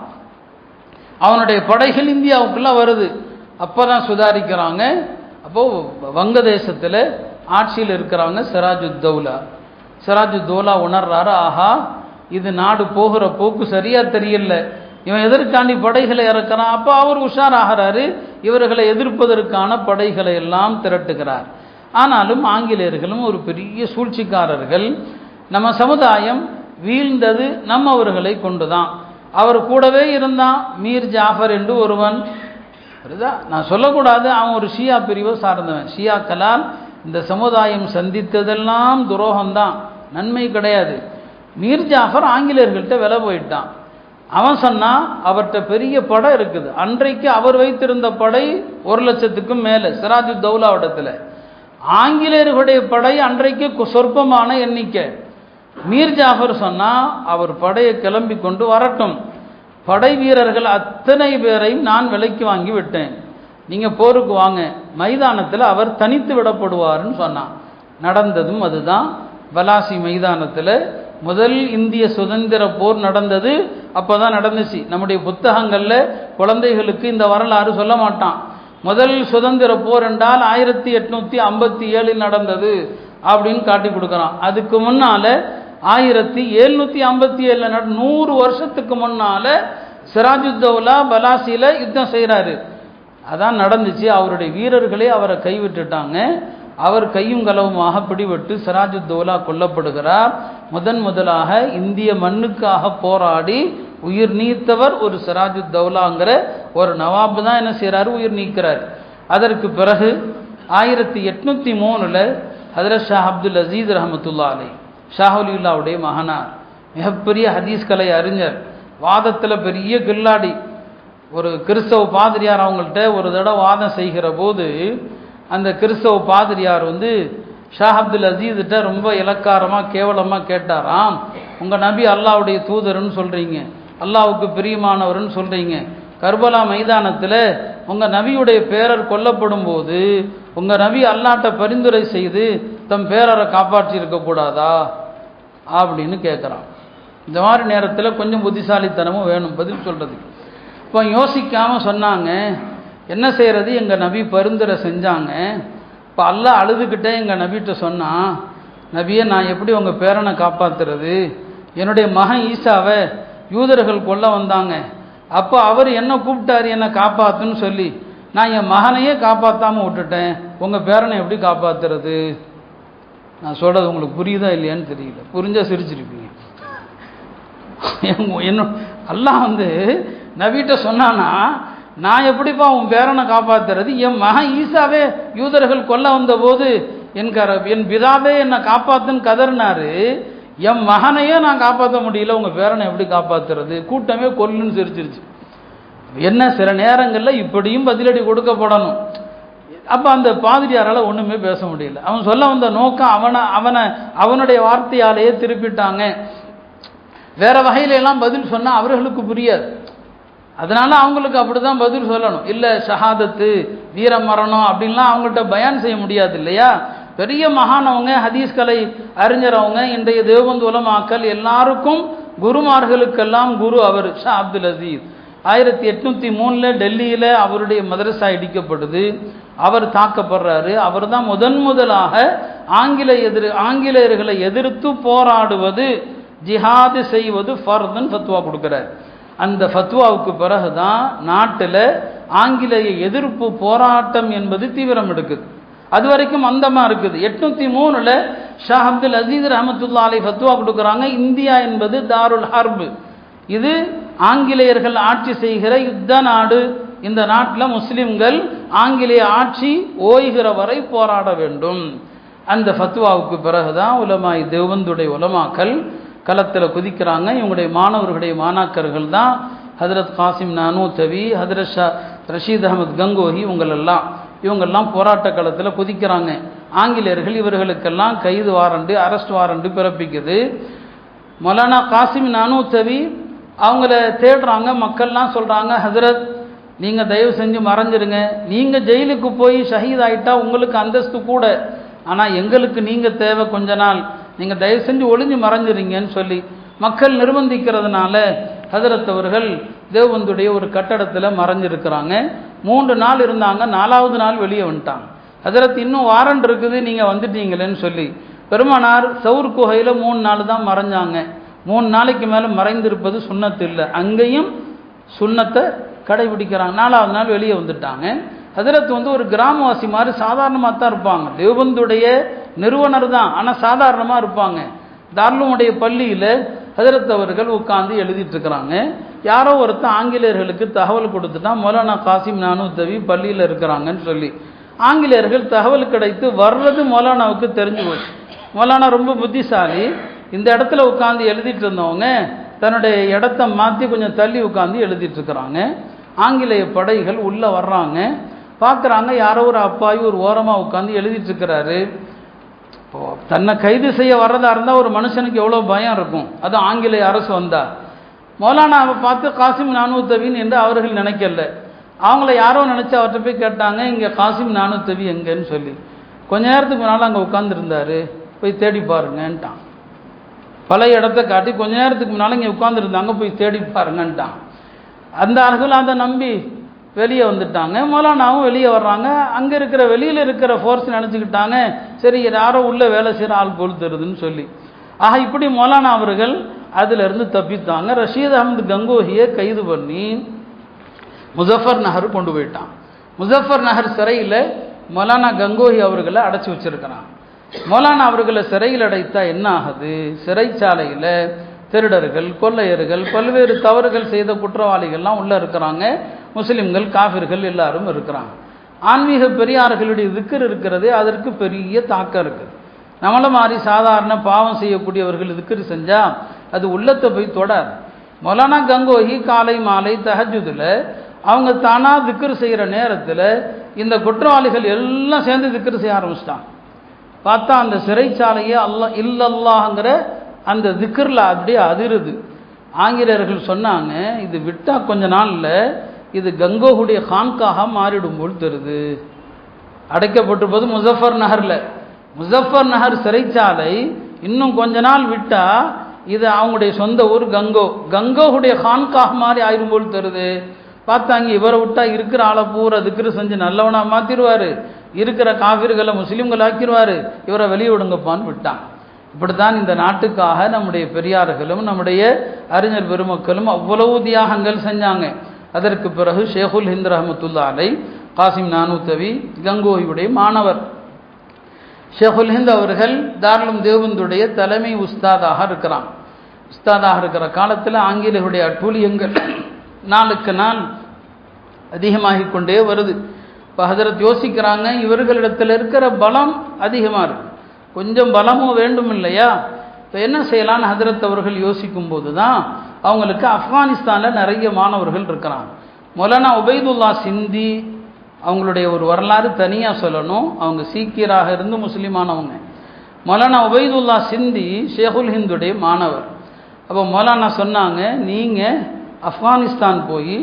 Speaker 1: அவனுடைய படைகள் இந்தியாவுக்குள்ள வருது. அப்போ தான் சுதாரிக்கிறாங்க. அப்போது வங்கதேசத்தில் ஆட்சியில் இருக்கிறாங்க சிராஜுத்தௌலா உணர்றாரு, ஆஹா இது நாடு போகிற போக்கு சரியா தெரியல, இவன் எதற்காண்டி படைகளை இறக்கிறான். அப்போ அவர் உஷாராகிறாரு, இவர்களை எதிர்ப்பதற்கான படைகளை எல்லாம் திரட்டுகிறார். ஆனாலும் ஆங்கிலேயர்களும் ஒரு பெரிய சூழ்ச்சிக்காரர்கள். நம்ம சமுதாயம் வீழ்ந்தது நம்மவர்களை கொண்டுதான். அவர் கூடவே இருந்தான் மீர் ஜாஃபர் என்று ஒருவன். நான் சொல்லக்கூடாது, அவன் ஒரு ஷியா பிரிவை சார்ந்தவன். ஷியாக்களால் இந்த சமுதாயம் சந்தித்ததெல்லாம் துரோகம்தான், நன்மை கிடையாது. மீர் ஜாஃபர் ஆங்கிலேயர்கள்ட்ட விலை போயிட்டான். அவன் சொன்னான் அவர்கிட்ட பெரிய படை இருக்குது. அன்றைக்கு அவர் வைத்திருந்த படை 1,00,000க்கும் மேலே சிராஜுத்தௌலாவிடத்தில். ஆங்கிலேயர்களுடைய படை அன்றைக்கு சொற்பமான எண்ணிக்கை. மீர் ஜாஃபர் சொன்னால் அவர் படையை கிளம்பி கொண்டு வரட்டும், படை வீரர்கள் அத்தனை பேரையும் நான் விலைக்கு வாங்கி விட்டேன், நீங்கள் போருக்கு வாங்க, மைதானத்தில் அவர் தனித்து விடப்படுவார்னு சொன்னான். நடந்ததும் அதுதான். பலாசி மைதானத்தில் முதல் இந்திய சுதந்திர போர் நடந்தது. அப்போ தான் நடந்துச்சு. நம்முடைய புத்தகங்களில் குழந்தைகளுக்கு இந்த வரலாறு சொல்ல மாட்டான். முதல் சுதந்திர போர் என்றால் 1857 நடந்தது அப்படின்னு காட்டி கொடுக்குறான். அதுக்கு முன்னால் 1757 100 வருஷத்துக்கு முன்னால் சிராஜுத்தௌலா பலாசியில் யுத்தம் செய்கிறாரு. அதான் நடந்துச்சு. அவருடைய வீரர்களே அவரை கைவிட்டுட்டாங்க. அவர் கையும் களவுமாக பிடிபட்டு சிராஜுத்தௌலா கொல்லப்படுகிறார். முதலாக இந்திய மண்ணுக்காக போராடி உயிர் நீத்தவர் ஒரு சிராஜுத்தௌலாங்கிற ஒரு நவாபு தான் என்ன செய்கிறாரு, உயிர் நீக்கிறார். அதற்கு பிறகு 1803 ஹதரத் ஷா அப்துல் அசீஸ் ரஹமத்துல்லாஹி அலைஹி, ஷாஹுலியுல்லாவுடைய மகனார், மிகப்பெரிய ஹதீஸ் கலை அறிஞர், வாதத்தில் பெரிய கில்லாடி. ஒரு கிறிஸ்தவ பாதிரியார் அவங்கள்ட்ட ஒரு தடவை வாதம் செய்கிற போது அந்த கிறிஸ்தவ பாதிரியார் ஷா அப்துல் அசீஸ்கிட்ட ரொம்ப இலக்காரமாக கேவலமாக கேட்டாராம், உங்கள் நபி அல்லாஹ்வுடைய தூதர்னு சொல்கிறீங்க, அல்லாஹ்வுக்கு பிரியமானவர்னு சொல்கிறீங்க, கர்பலா மைதானத்தில் உங்கள் நபியுடைய பேரர் கொல்லப்படும் போது உங்கள் நபி அல்லாஹ்ட்ட பரிந்துரை செய்து தம் பேரரை காப்பாற்றி இருக்கக்கூடாதா அப்படின்னு கேட்குறான். இந்த மாதிரி நேரத்தில் கொஞ்சம் புத்திசாலித்தனமும் வேணும் பதில் சொல்கிறதுக்கு. இப்போ யோசிக்காமல் சொன்னாங்க, என்ன செய்கிறது, எங்கள் நபி பரிந்துரை செஞ்சாங்க. இப்போ அல்லாஹ் அழுதுகிட்டே எங்கள் நபிகிட்ட சொன்னான், நபியை நான் எப்படி உங்கள் பேரனை காப்பாற்றுறது, என்னுடைய மகன் ஈசாவை யூதர்கள் கொல்ல வந்தாங்க, அப்போ அவர் என்ன கூப்பிட்டாரு என்னை காப்பாற்றுன்னு சொல்லி, நான் என் மகனையே காப்பாற்றாமல் விட்டுட்டேன், உங்கள் பேரனை எப்படி காப்பாற்றுறது. நான் சொல்கிறது உங்களுக்கு புரியுதா இல்லையான்னு தெரியல, புரிஞ்சால் சிரிச்சிருப்பீங்க. என்ன அல்லாஹ் நபிகிட்ட சொன்னான்னா, நான் எப்படிப்பா உன் பேரனை காப்பாற்றுறது, என் மகன் ஈசாவே யூதர்கள் கொல்ல வந்த போது என் பிதாவே என்னை காப்பாற்றுன்னு கதறினாரு, என் மகனையே நான் காப்பாற்ற முடியல, உங்கள் பேரனை எப்படி காப்பாற்றுறது, கூட்டமே கொல்லுன்னு சிரிச்சிருச்சு. என்ன சில நேரங்களில் இப்படியும் பதிலடி கொடுக்கப்படணும். அப்போ அந்த பாதிரியாரால் ஒன்றுமே பேச முடியல. அவன் சொல்ல வந்த நோக்கம் அவனுடைய வார்த்தையாலேயே திருப்பிட்டாங்க. வேற வகையிலெல்லாம் பதில் சொன்னால் அவர்களுக்கு புரியாது. அதனால அவங்களுக்கு அப்படி தான் பதில் சொல்லணும். இல்லை ஷஹாதத்து வீர மரணம் அப்படின்லாம் அவங்கள்ட்ட பயான் செய்ய முடியாது இல்லையா. பெரிய மகானவங்க, ஹதீஸ் கலை அறிஞரவங்க, இன்றைய தேவபந்து உலமாக்கள் எல்லாருக்கும் குருமார்களுக்கெல்லாம் குரு அவர் ஷா அப்துல் அசீஸ். 1803 டெல்லியில் அவருடைய மதரசா இடிக்கப்படுது. அவர் தாக்கப்படுறாரு. அவர் தான் முதலாக ஆங்கிலேயர்களை எதிர்த்து போராடுவது, ஜிஹாது செய்வது ஃபர்துன்னு ஃபத்வா கொடுக்குறார். அந்த ஃபத்வாவுக்கு பிறகுதான் நாட்டில் ஆங்கிலேய எதிர்ப்பு போராட்டம் என்பது தீவிரம் எடுக்குது. அது வரைக்கும் மந்தமாக இருக்குது. 803 ஷா அப்துல் அசீஸ் ரஹமத்துல்லா அலை ஃபத்வா கொடுக்குறாங்க, இந்தியா என்பது தாருல் ஹர்பு, இது ஆங்கிலேயர்கள் ஆட்சி செய்கிற யுத்த நாடு. இந்த நாட்டில் முஸ்லிம்கள் ஆங்கிலேய ஆட்சி ஓய்கிற வரை போராட வேண்டும். அந்த ஃபத்வாவுக்கு பிறகுதான் உலமாய் தேவபந்துடைய உலமாக்கள் களத்தில் குதிக்கிறாங்க. இவங்களுடைய மாணவர்களுடைய மாணாக்கர்கள் தான் ஹதரத் காசிம் நானூத்தவி, ஹதரத் ஷா ரஷீத் அஹமத் கங்கோஹி, இவங்கெல்லாம் போராட்ட களத்தில் குதிக்கிறாங்க. ஆங்கிலேயர்கள் இவர்களுக்கெல்லாம் கைது வாரண்டு, அரெஸ்ட் வாரண்டு பிறப்பிக்குது. மௌலானா காசிம் நானூத்தவி அவங்கள தேடுறாங்க. மக்கள்லாம் சொல்கிறாங்க, ஹதரத் நீங்கள் தயவு செஞ்சு மறைஞ்சிருங்க, நீங்கள் ஜெயிலுக்கு போய் ஷஹீத் ஆகிட்டா உங்களுக்கு அந்தஸ்து கூட, ஆனால் எங்களுக்கு நீங்கள் தேவை, கொஞ்ச நாள் நீங்கள் தயவு செஞ்சு ஒளிஞ்சு மறைஞ்சிருங்கன்னு சொல்லி மக்கள் நிர்பந்திக்கிறதுனால ஹதரத் அவர்கள் தேவபந்துடைய ஒரு கட்டடத்தில் மறைஞ்சிருக்கிறாங்க. 3 நாள் இருந்தாங்க. 4வது நாள் வெளியே வந்துட்டாங்க. ஹதரத் இன்னும் வாரண்ட் இருக்குது, நீங்கள் வந்துட்டீங்களேன்னு சொல்லி பெருமானார் சவுர் குகையில் 3 நாள் தான் மறைஞ்சாங்க. 3 நாளைக்கு மேலே மறைந்திருப்பது சுன்னத்து இல்லை. அங்கேயும் சுன்னத்தை கடைபிடிக்கிறாங்க. 4வது நாள் வெளியே வந்துட்டாங்க. ஹதரத் ஒரு கிராமவாசி மாதிரி சாதாரணமாக தான் இருப்பாங்க. தேவபந்துடைய நிறுவனர் தான், ஆனால் சாதாரணமாக இருப்பாங்க. தார்லூமுடைய பள்ளியில் ஹதரத் அவர்கள் உட்காந்து எழுதிட்டு இருக்கிறாங்க. யாரோ ஒருத்தர் ஆங்கிலேயர்களுக்கு தகவல் கொடுத்துட்டான், மௌலானா காசிம் நானூத்தவி பள்ளியில் இருக்கிறாங்கன்னு சொல்லி. ஆங்கிலேயர்கள் தகவல் கிடைத்து வர்றது மௌலானாவுக்கு தெரிஞ்சு போச்சு. மௌலானா ரொம்ப புத்திசாலி. இந்த இடத்துல உட்காந்து எழுதிட்டு இருந்தவங்க தன்னுடைய இடத்த மாற்றி கொஞ்சம் தள்ளி உட்காந்து எழுதிட்டு இருக்கிறாங்க. ஆங்கிலேய படைகள் உள்ளே வர்றாங்க. பார்க்குறாங்க, யாரோ ஒரு அப்பாவி ஒரு ஓரமாக உட்காந்து எழுதிட்டு இருக்கிறாரு. தன்னை கைது செய்ய வர்றதா இருந்தால் ஒரு மனுஷனுக்கு எவ்வளோ பயம் இருக்கும். அது ஆங்கிலேய அரசு வந்தா. மௌலானாவை பார்த்து காசிம் நானூத்தவின்னு என்று அவர்கள் நினைக்கல. அவங்கள யாரோ நினச்சி அவர்கிட்ட போய் கேட்டாங்க, இங்கே காசிம் நானூத்தவி எங்கன்னு சொல்லி. கொஞ்ச நேரத்துக்கு முன்னால் அங்கே உட்காந்துருந்தாரு, போய் தேடி பாருங்கன்ட்டான். பழைய இடத்த காட்டி கொஞ்ச நேரத்துக்கு முன்னால் இங்கே உட்காந்துருந்தாங்க, போய் தேடி பாருங்கன்ட்டான். அந்த ஆளுகள் அதை நம்பி வெளியே வந்துட்டாங்க. மௌலானாவும் வெளியே வர்றாங்க. அங்கே இருக்கிற வெளியில் இருக்கிற ஃபோர்ஸ் நினச்சிக்கிட்டாங்க, சரி யாரோ உள்ள வேலை செய்கிற ஆள் போல் தருதுன்னு சொல்லி. ஆக இப்படி மௌலானா அவர்கள் அதிலிருந்து தப்பித்தாங்க. ரஷீத் அஹமது கங்கோஹியை கைது பண்ணி முசஃபர் நகர் கொண்டு போயிட்டான். முசஃபர் நகர் சிறையில் மௌலானா கங்கோஹி அவர்களை அடைச்சி வச்சிருக்கிறான். மௌலானா அவர்களை சிறையில் அடைத்தா என்ன ஆகுது? சிறைச்சாலையில் திருடர்கள், கொள்ளையர்கள், பல்வேறு தவறுகள் செய்த குற்றவாளிகள்லாம் உள்ளே இருக்கிறாங்க. முஸ்லிம்கள், காஃபிர்கள் எல்லாரும் இருக்கிறாங்க. ஆன்மீக பெரியார்களுடைய திக்ர் இருக்கிறது, அதற்கு பெரிய தாக்கம் இருக்குது. நம்மள மாதிரி சாதாரண பாவம் செய்யக்கூடியவர்கள் திக்ர் செஞ்சால் அது உள்ளத்தை போய் தொடாது. மௌலானா கங்கோஹி காலை மாலை தஹஜுதில் அவங்க தானாக திக்ர் செய்கிற நேரத்தில் இந்த குற்றவாளிகள் எல்லாம் சேர்ந்து திக்ர் செய்ய ஆரம்பிச்சிட்டாங்க. பார்த்தா அந்த சிறைச்சாலையே இல்லல்லாஹ்ங்கிற அந்த திக்ரில் அப்படியே அதிருது. ஆங்கிலேயர்கள் சொன்னாங்க, இது விட்டால் கொஞ்ச நாளில் இது கங்கோஹுடைய கான்காக மாறிடும் போல் தருது. அடைக்கப்பட்டிருப்பது முசஃபர் நகரில். முசஃபர் நகர் சிறைச்சாலை இன்னும் கொஞ்ச நாள் விட்டால் இது அவங்களுடைய சொந்த ஊர் கங்கோஹுடைய கான்காக மாதிரி ஆயிரும் போல் தருது. பார்த்தாங்க, இவரை விட்டா இருக்கிற ஆளை பூரா திக்ரு செஞ்சு நல்லவனா மாற்றிடுவார், இருக்கிற காஃபிர்களை முஸ்லீம்கள் ஆக்கிடுவார், இவரை வெளியே விடுங்கப்பான்னு விட்டான். இப்படித்தான் இந்த நாட்டுக்காக நம்முடைய பெரியார்களும் நம்முடைய அறிஞர் பெருமக்களும் அவ்வளவு தியாகங்கள் செஞ்சாங்க. அதற்கு பிறகு ஷேகுல் ஹிந்த் ரஹமத்துல்லா அலை, காசிம் நானூத்தவி கங்கோஹியுடைய மாணவர் ஷேகுல் ஹிந்த் அவர்கள் தாருலும் தேவபந்துடைய தலைமை உஸ்தாதாக இருக்கிறான். உஸ்தாதாக இருக்கிற காலத்தில் ஆங்கிலேயருடைய அட்டூழியங்கள் நாளுக்கு நாள் அதிகமாகிக் கொண்டே வருது. இப்போ ஹதரத் யோசிக்கிறாங்க, இவர்களிடத்தில் இருக்கிற பலம் அதிகமாக இருக்கு, கொஞ்சம் பலமும் வேண்டும் இல்லையா? இப்போ என்ன செய்யலான்னு ஹதரத் அவர்கள் யோசிக்கும் போது தான் அவங்களுக்கு ஆப்கானிஸ்தானில் நிறைய மாணவர்கள் இருக்கிறாங்க. மௌலானா உபைதுல்லா சிந்தி அவங்களுடைய ஒரு வரலாறு தனியாக சொல்லணும். அவங்க சீக்கியராக இருந்து முஸ்லீமானவங்க. மௌலானா உபைதுல்லா சிந்தி ஷேகுல் ஹிந்துடைய மாணவர். அப்போ மௌலானா சொன்னாங்க, நீங்கள் ஆப்கானிஸ்தான் போய்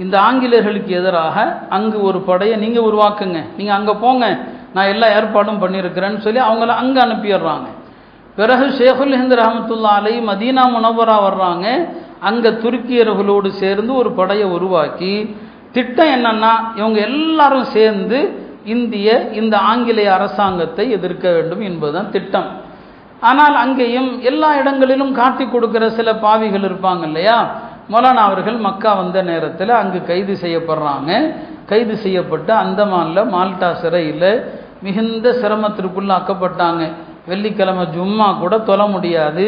Speaker 1: இந்த ஆங்கிலேயர்களுக்கு எதிராக அங்கு ஒரு படையை நீங்கள் உருவாக்குங்க, நீங்கள் அங்கே போங்க, நான் எல்லா ஏற்பாடும் பண்ணியிருக்கிறேன்னு சொல்லி அவங்கள அங்கே அனுப்பிடுறாங்க. பிறகு ஷேகுல் ஹிந்த் ரஹமத்துல்லா அலை மதீனா முனவரா வர்றாங்க. அங்கே துருக்கியர்களோடு சேர்ந்து ஒரு படையை உருவாக்கி, திட்டம் என்னன்னா இவங்க எல்லாரும் சேர்ந்து இந்த ஆங்கிலேய அரசாங்கத்தை எதிர்க்க வேண்டும் என்பதுதான் திட்டம். ஆனால் அங்கேயும் எல்லா இடங்களிலும் காட்டி கொடுக்கிற சில பாவிகள் இருப்பாங்க இல்லையா. மௌலானா அவர்கள் மக்கா வந்த நேரத்தில் அங்கு கைது செய்யப்படுறாங்க. கைது செய்யப்பட்டு அந்தமானில் மால்டா சிறையில் மிகுந்த சிரமத்திற்குள்ளாக்கப்பட்டாங்க. வெள்ளிக்கிழமை ஜும்மா கூட தொழ முடியாது.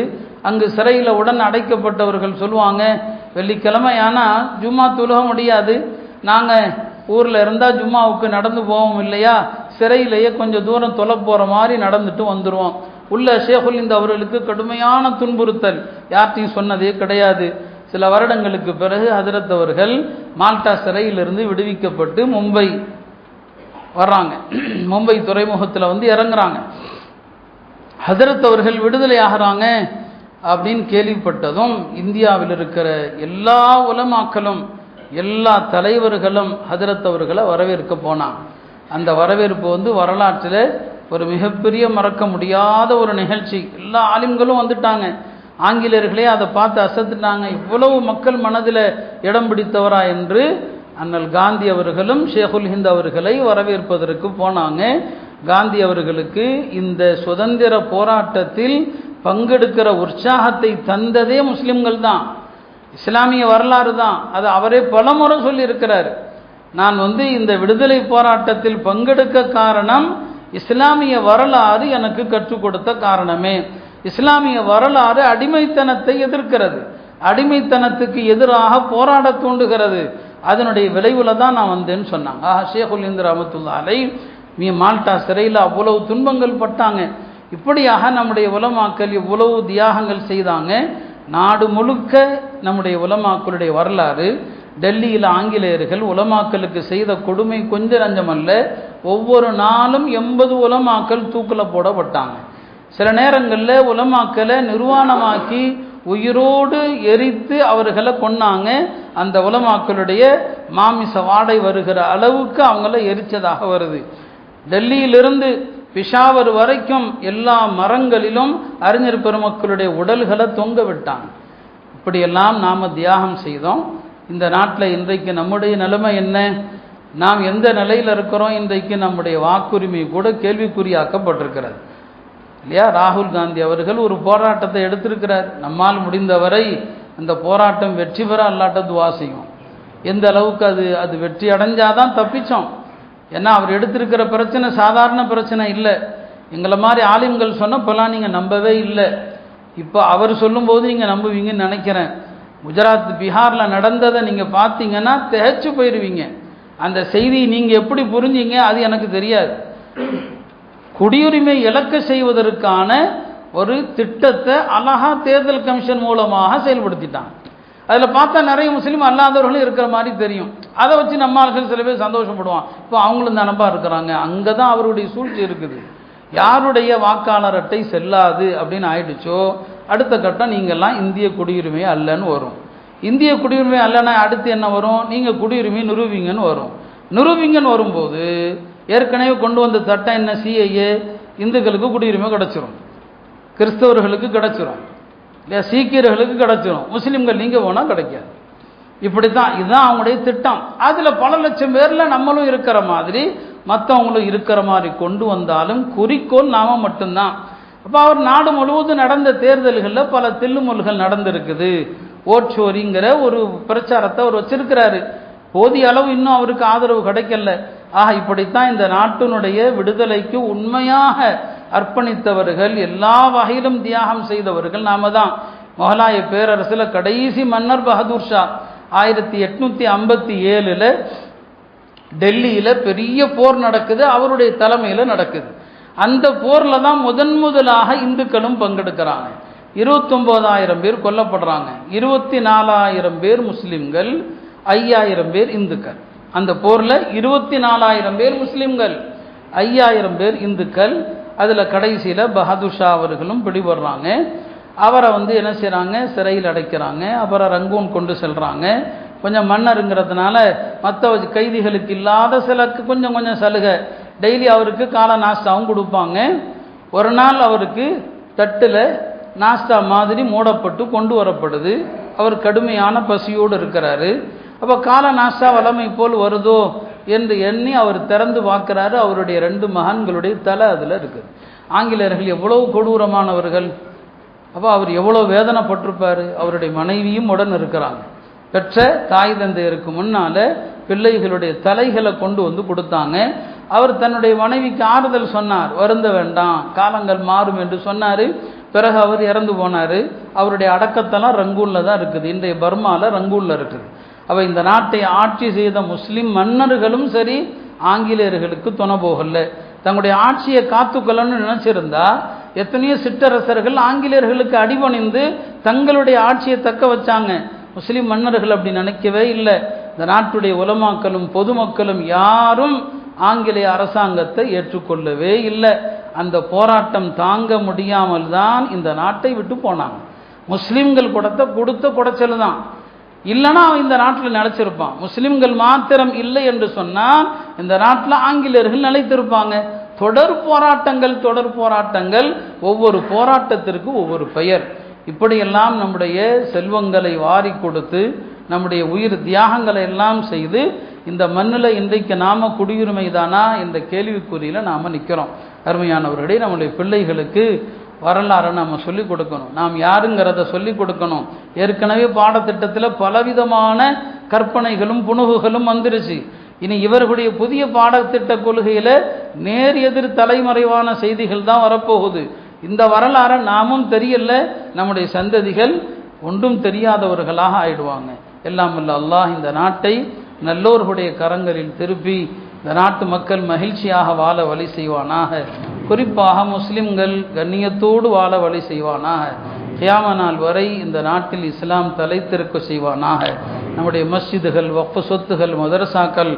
Speaker 1: அங்கு சிறையில் உடன் அடைக்கப்பட்டவர்கள் சொல்லுவாங்க, வெள்ளிக்கிழமை ஆனால் ஜும்மா தொழுக முடியாது, நாங்கள் ஊரில் இருந்தால் ஜும்மாவுக்கு நடந்து போவோம் இல்லையா, சிறையிலேயே கொஞ்சம் தூரம் தொலை போகிற மாதிரி நடந்துட்டு வந்துடுவோம். உள்ள ஷேகுல் ஹிந்த் அவர்களுக்கு கடுமையான துன்புறுத்தல், யார்ட்டையும் சொன்னதே கிடையாது. சில வருடங்களுக்கு பிறகு ஹஜ்ரத் அவர்கள் மால்டா சிறையிலிருந்து விடுவிக்கப்பட்டு மும்பை வர்றாங்க. மும்பை துறைமுகத்தில் வந்து இறங்குறாங்க. ஹஜ்ரத் அவர்கள் விடுதலை ஆகிறாங்க அப்படின்னு கேள்விப்பட்டதும் இந்தியாவில் இருக்கிற எல்லா உலமாக்களும் எல்லா தலைவர்களும் ஹஜ்ரத் அவர்களை வரவேற்க போனாங்க. அந்த வரவேற்பு வந்து வரலாற்றில் ஒரு மிகப்பெரிய மறக்க முடியாத ஒரு நிகழ்ச்சி. எல்லா ஆலிம்களும் வந்துட்டாங்க. ஆங்கிலேயர்களே அதை பார்த்து அசத்துட்டாங்க, இவ்வளவு மக்கள் மனதில் இடம் பிடித்தவரா என்று. அண்ணல் காந்தி அவர்களும் ஷேகுல் ஹிந்த் அவர்களை வரவேற்பதற்கு போனாங்க. காந்தி அவர்களுக்கு இந்த சுதந்திர போராட்டத்தில் பங்கெடுக்கிற உற்சாகத்தை தந்ததே முஸ்லிம்கள் தான், இஸ்லாமிய வரலாறு தான். அது அவரே பலமுறை சொல்லியிருக்கிறார். நான் வந்து இந்த விடுதலை போராட்டத்தில் பங்கெடுக்க காரணம் இஸ்லாமிய வரலாறு எனக்கு கற்றுக் கொடுத்த காரணமே. இஸ்லாமிய வரலாறு அடிமைத்தனத்தை எதிர்க்கிறது, அடிமைத்தனத்துக்கு எதிராக போராட தூண்டுகிறது. அதனுடைய விளைவுல தான் நான் வந்தேன்னு சொன்னாங்க. ஷேகுல் ஹிந்த் ரஹமத்துல்லாஹி அலைஹி மால்டா சிறையில் அவ்வளவு துன்பங்கள் பட்டாங்க. இப்படியாக நம்முடைய உலமாக்கள் இவ்வளவு தியாகங்கள் செய்தாங்க. நாடு முழுக்க நம்முடைய உலமாக்களுடைய வரலாறு. டெல்லியில் ஆங்கிலேயர்கள் உலமாக்களுக்கு செய்த கொடுமை கொஞ்சம் நஞ்சமல்ல. ஒவ்வொரு நாளும் 80 உலமாக்கள் தூக்கில் போடப்பட்டாங்க. சில நேரங்களில் உலமாக்களை நிர்வாணமாக்கி உயிரோடு எரித்து அவர்களை கொன்னாங்க. அந்த உலமாக்களுடைய மாமிச வாடை வருகிற அளவுக்கு அவங்கள எரிச்சதாக வருது. டெல்லியிலிருந்து பிஷாவர் வரைக்கும் எல்லா மரங்களிலும் அறிஞர் பெருமக்களுடைய உடல்களை தொங்க விட்டாங்க. இப்படியெல்லாம் நாம் தியாகம் செய்தோம். இந்த நாட்டில் இன்றைக்கு நம்முடைய நிலைமை என்ன? நாம் எந்த நிலையில் இருக்கிறோம்? இன்றைக்கு நம்முடைய வாக்குரிமை கூட கேள்விக்குறியாக்கப்பட்டிருக்கிறது இல்லையா. ராகுல் காந்தி அவர்கள் ஒரு போராட்டத்தை எடுத்திருக்கிறார். நம்மால் முடிந்தவரை அந்த போராட்டம் வெற்றி பெற அல்லாட்ட துவா செய்யும். எந்த அளவுக்கு அது வெற்றி அடைஞ்சாதான் தப்பிச்சோம். ஏன்னா அவர் எடுத்திருக்கிற பிரச்சனை சாதாரண பிரச்சனை இல்லை. எங்களை மாதிரி ஆலிம்கள் சொன்னப்பெல்லாம் நீங்கள் நம்பவே இல்லை. இப்போ அவர் சொல்லும்போது நீங்கள் நம்புவீங்கன்னு நினைக்கிறேன். குஜராத் பீகாரில் நடந்ததை நீங்கள் பார்த்தீங்கன்னா திகைச்சு போயிடுவீங்க. அந்த செய்தி நீங்கள் எப்படி புரிஞ்சீங்க அது எனக்கு தெரியாது. குடியுரிமை இழக்க செய்வதற்கான ஒரு திட்டத்தை அழகா தேர்தல் கமிஷன் மூலமாக செயல்படுத்திட்டாங்க. அதில் பார்த்தா நிறைய முஸ்லீம் அல்லாதவர்களும் இருக்கிற மாதிரி தெரியும். அதை வச்சு நம்ம ஆட்கள் சில பேர் சந்தோஷப்படுவான், இப்போ அவங்களும் தானப்பா இருக்கிறாங்க. அங்கே தான் அவருடைய சூழ்ச்சி இருக்குது. யாருடைய வாக்காளர் அட்டை செல்லாது அப்படின்னு ஆயிடுச்சோ அடுத்த கட்டம் நீங்கள்லாம் இந்திய குடியுரிமை அல்லன்னு வரும். இந்திய குடியுரிமை அல்லன்னா அடுத்து என்ன வரும்? நீங்கள் குடியுரிமை நிரூபிங்கன்னு வரும். நிரூபிங்கன்னு வரும்போது ஏற்கனவே கொண்டு வந்த சட்டம் என்ன? சிஏஏ, இந்துக்களுக்கு குடியுரிமை கிடச்சிரும், கிறிஸ்தவர்களுக்கு கிடச்சிரும், இல்லை சீக்கியர்களுக்கு கிடச்சிரும், முஸ்லீம்கள் நீங்கள் போனால் கிடைக்காது. இப்படித்தான், இதுதான் அவங்களுடைய திட்டம். அதில் பல லட்சம் பேரில் நம்மளும் இருக்கிற மாதிரி மற்றவங்களும் இருக்கிற மாதிரி கொண்டு வந்தாலும் குறிக்கோள் நாம மட்டும்தான். அப்போ அவர் நாடு முழுவதும் நடந்த தேர்தல்களில் பல தில்லுமுல்கள் நடந்திருக்குது. ஓட்சோரிங்கிற ஒரு பிரச்சாரத்தை அவர் வச்சிருக்கிறாரு. போதிய அளவு இன்னும் அவருக்கு ஆதரவு கிடைக்கல. இப்படித்தான் இந்த நாட்டினுடைய விடுதலைக்கு உண்மையாக அர்ப்பணித்தவர்கள், எல்லா வகையிலும் தியாகம் செய்தவர்கள் நாம தான். முகலாய பேரரசில் கடைசி மன்னர் பகதூர் ஷா 1857 டெல்லியில் பெரிய போர் நடக்குது, அவருடைய தலைமையில் நடக்குது. அந்த போரில் தான் முதலாக இந்துக்களும் பங்கெடுக்கிறாங்க. 29,000 பேர் கொல்லப்படுறாங்க. 24,000 பேர் முஸ்லிம்கள், 5,000 பேர் இந்துக்கள். அந்த போரில் 24,000 பேர் முஸ்லீம்கள், 5,000 பேர் இந்துக்கள். அதில் கடைசியில் பஹதூர் ஷா அவர்களும் பிடிபடுறாங்க. அவரை என்ன செய்கிறாங்க, சிறையில் அடைக்கிறாங்க. அப்புறம் ரங்கூன் கொண்டு செல்கிறாங்க. கொஞ்சம் மன்னருங்கிறதுனால மற்ற கைதிகளுக்கு இல்லாத சிலருக்கு கொஞ்சம் கொஞ்சம் சலுகை. டெய்லி அவருக்கு காலை நாஸ்தாவும் கொடுப்பாங்க. ஒரு நாள் அவருக்கு தட்டில் நாஸ்தா மாதிரி மூடப்பட்டு கொண்டு வரப்படுது. அவர் கடுமையான பசியோடு இருக்கிறாரு. அப்போ காலை நாஸ்தா வளமை போல் வருதோ என்று எண்ணி அவர் திறந்து பார்க்குறாரு. அவருடைய 2 மகன்களுடைய தலை அதில் இருக்குது. ஆங்கிலேயர்கள் எவ்வளவு கொடூரமானவர்கள்! அப்போ அவர் எவ்வளோ வேதனைப்பட்டிருப்பார். அவருடைய மனைவியும் உடன் இருக்கிறாங்க. பெற்ற தாய் தந்தையருக்கு முன்னால் பிள்ளைகளுடைய தலைகளை கொண்டு கொடுத்தாங்க. அவர் தன்னுடைய மனைவிக்கு ஆறுதல் சொன்னார், வருந்த வேண்டாம், காலங்கள் மாறும் என்று சொன்னார். பிறகு அவர் இறந்து போனார். அவருடைய அடக்கத்தெல்லாம் ரங்கூனில் தான் இருக்குது. இன்றைய பர்மாவில் ரங்கூனில் இருக்குது. அப்போ இந்த நாட்டை ஆட்சி செய்த முஸ்லீம் மன்னர்களும் சரி ஆங்கிலேயர்களுக்கு துணை போகல. தங்களுடைய ஆட்சியை காத்துக்கொள்ளணும்னு நினச்சிருந்தா எத்தனையோ சிற்றரசர்கள் ஆங்கிலேயர்களுக்கு அடிபணிந்து தங்களுடைய ஆட்சியை தக்க வச்சாங்க. முஸ்லீம் மன்னர்கள் அப்படி நினைக்கவே இல்லை. இந்த நாட்டுடைய உலமாக்களும் பொதுமக்களும் யாரும் ஆங்கிலேய அரசாங்கத்தை ஏற்றுக்கொள்ளவே இல்லை. அந்த போராட்டம் தாங்க முடியாமல் தான் இந்த நாட்டை விட்டு போனாங்க. முஸ்லீம்கள் கொடுத்த குடைச்சல் தான். இல்லைன்னா அவன் இந்த நாட்டில் நிலைச்சிருப்பான். முஸ்லீம்கள் மாத்திரம் இல்லை என்று சொன்னால் இந்த நாட்டில் ஆங்கிலேயர்கள் நிலைத்திருப்பாங்க. தொடர் போராட்டங்கள், ஒவ்வொரு போராட்டத்திற்கு ஒவ்வொரு பெயர். இப்படியெல்லாம் நம்முடைய செல்வங்களை வாரி கொடுத்து நம்முடைய உயிர் தியாகங்களை எல்லாம் செய்து இந்த மண்ணில் இன்றைக்கு நாம குடியுரிமை தானா என்ற கேள்விக்குறியில் நாம் நிற்கிறோம். அருமையானவர்களே, நம்முடைய பிள்ளைகளுக்கு வரலாறை நாம் சொல்லிக் கொடுக்கணும். நாம் யாருங்கிறத சொல்லிக் கொடுக்கணும். ஏற்கனவே பாடத்திட்டத்தில் பலவிதமான கற்பனைகளும் புணுகுகளும் வந்துருச்சு. இனி இவர்களுடைய புதிய பாடத்திட்ட கொள்கையில் நேர் எதிர் தலைமறைவான செய்திகள் தான் வரப்போகுது. இந்த வரலாறை நாமும் தெரியல, நம்முடைய சந்ததிகள் ஒன்றும் தெரியாதவர்களாக ஆயிடுவாங்க. எல்லாம் வல்ல அல்லாஹ் இந்த நாட்டை நல்லோர்களுடைய கரங்களில் திருப்பி இந்த நாட்டு மக்கள் மகிழ்ச்சியாக வாழ வழி செய்வானாக. குறிப்பாக முஸ்லிம்கள் கண்ணியத்தோடு வாழ வழி செய்வானாக. கியாம நாள் வரை இந்த நாட்டில் இஸ்லாம் தலைத்திருக்க செய்வானாக. நம்முடைய மஸ்ஜிதுகள், வக்ஃப் சொத்துகள், மதரசாக்கள்,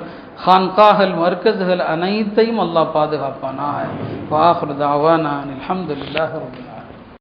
Speaker 1: ஹான்காகள், மர்கஸ்கள் அனைத்தையும் அல்லாஹ் பாதுகாப்பானாக. வாஹிரு தஅவானா அல்ஹம்துலில்லாஹி ரப்பில் ஆலமீன்.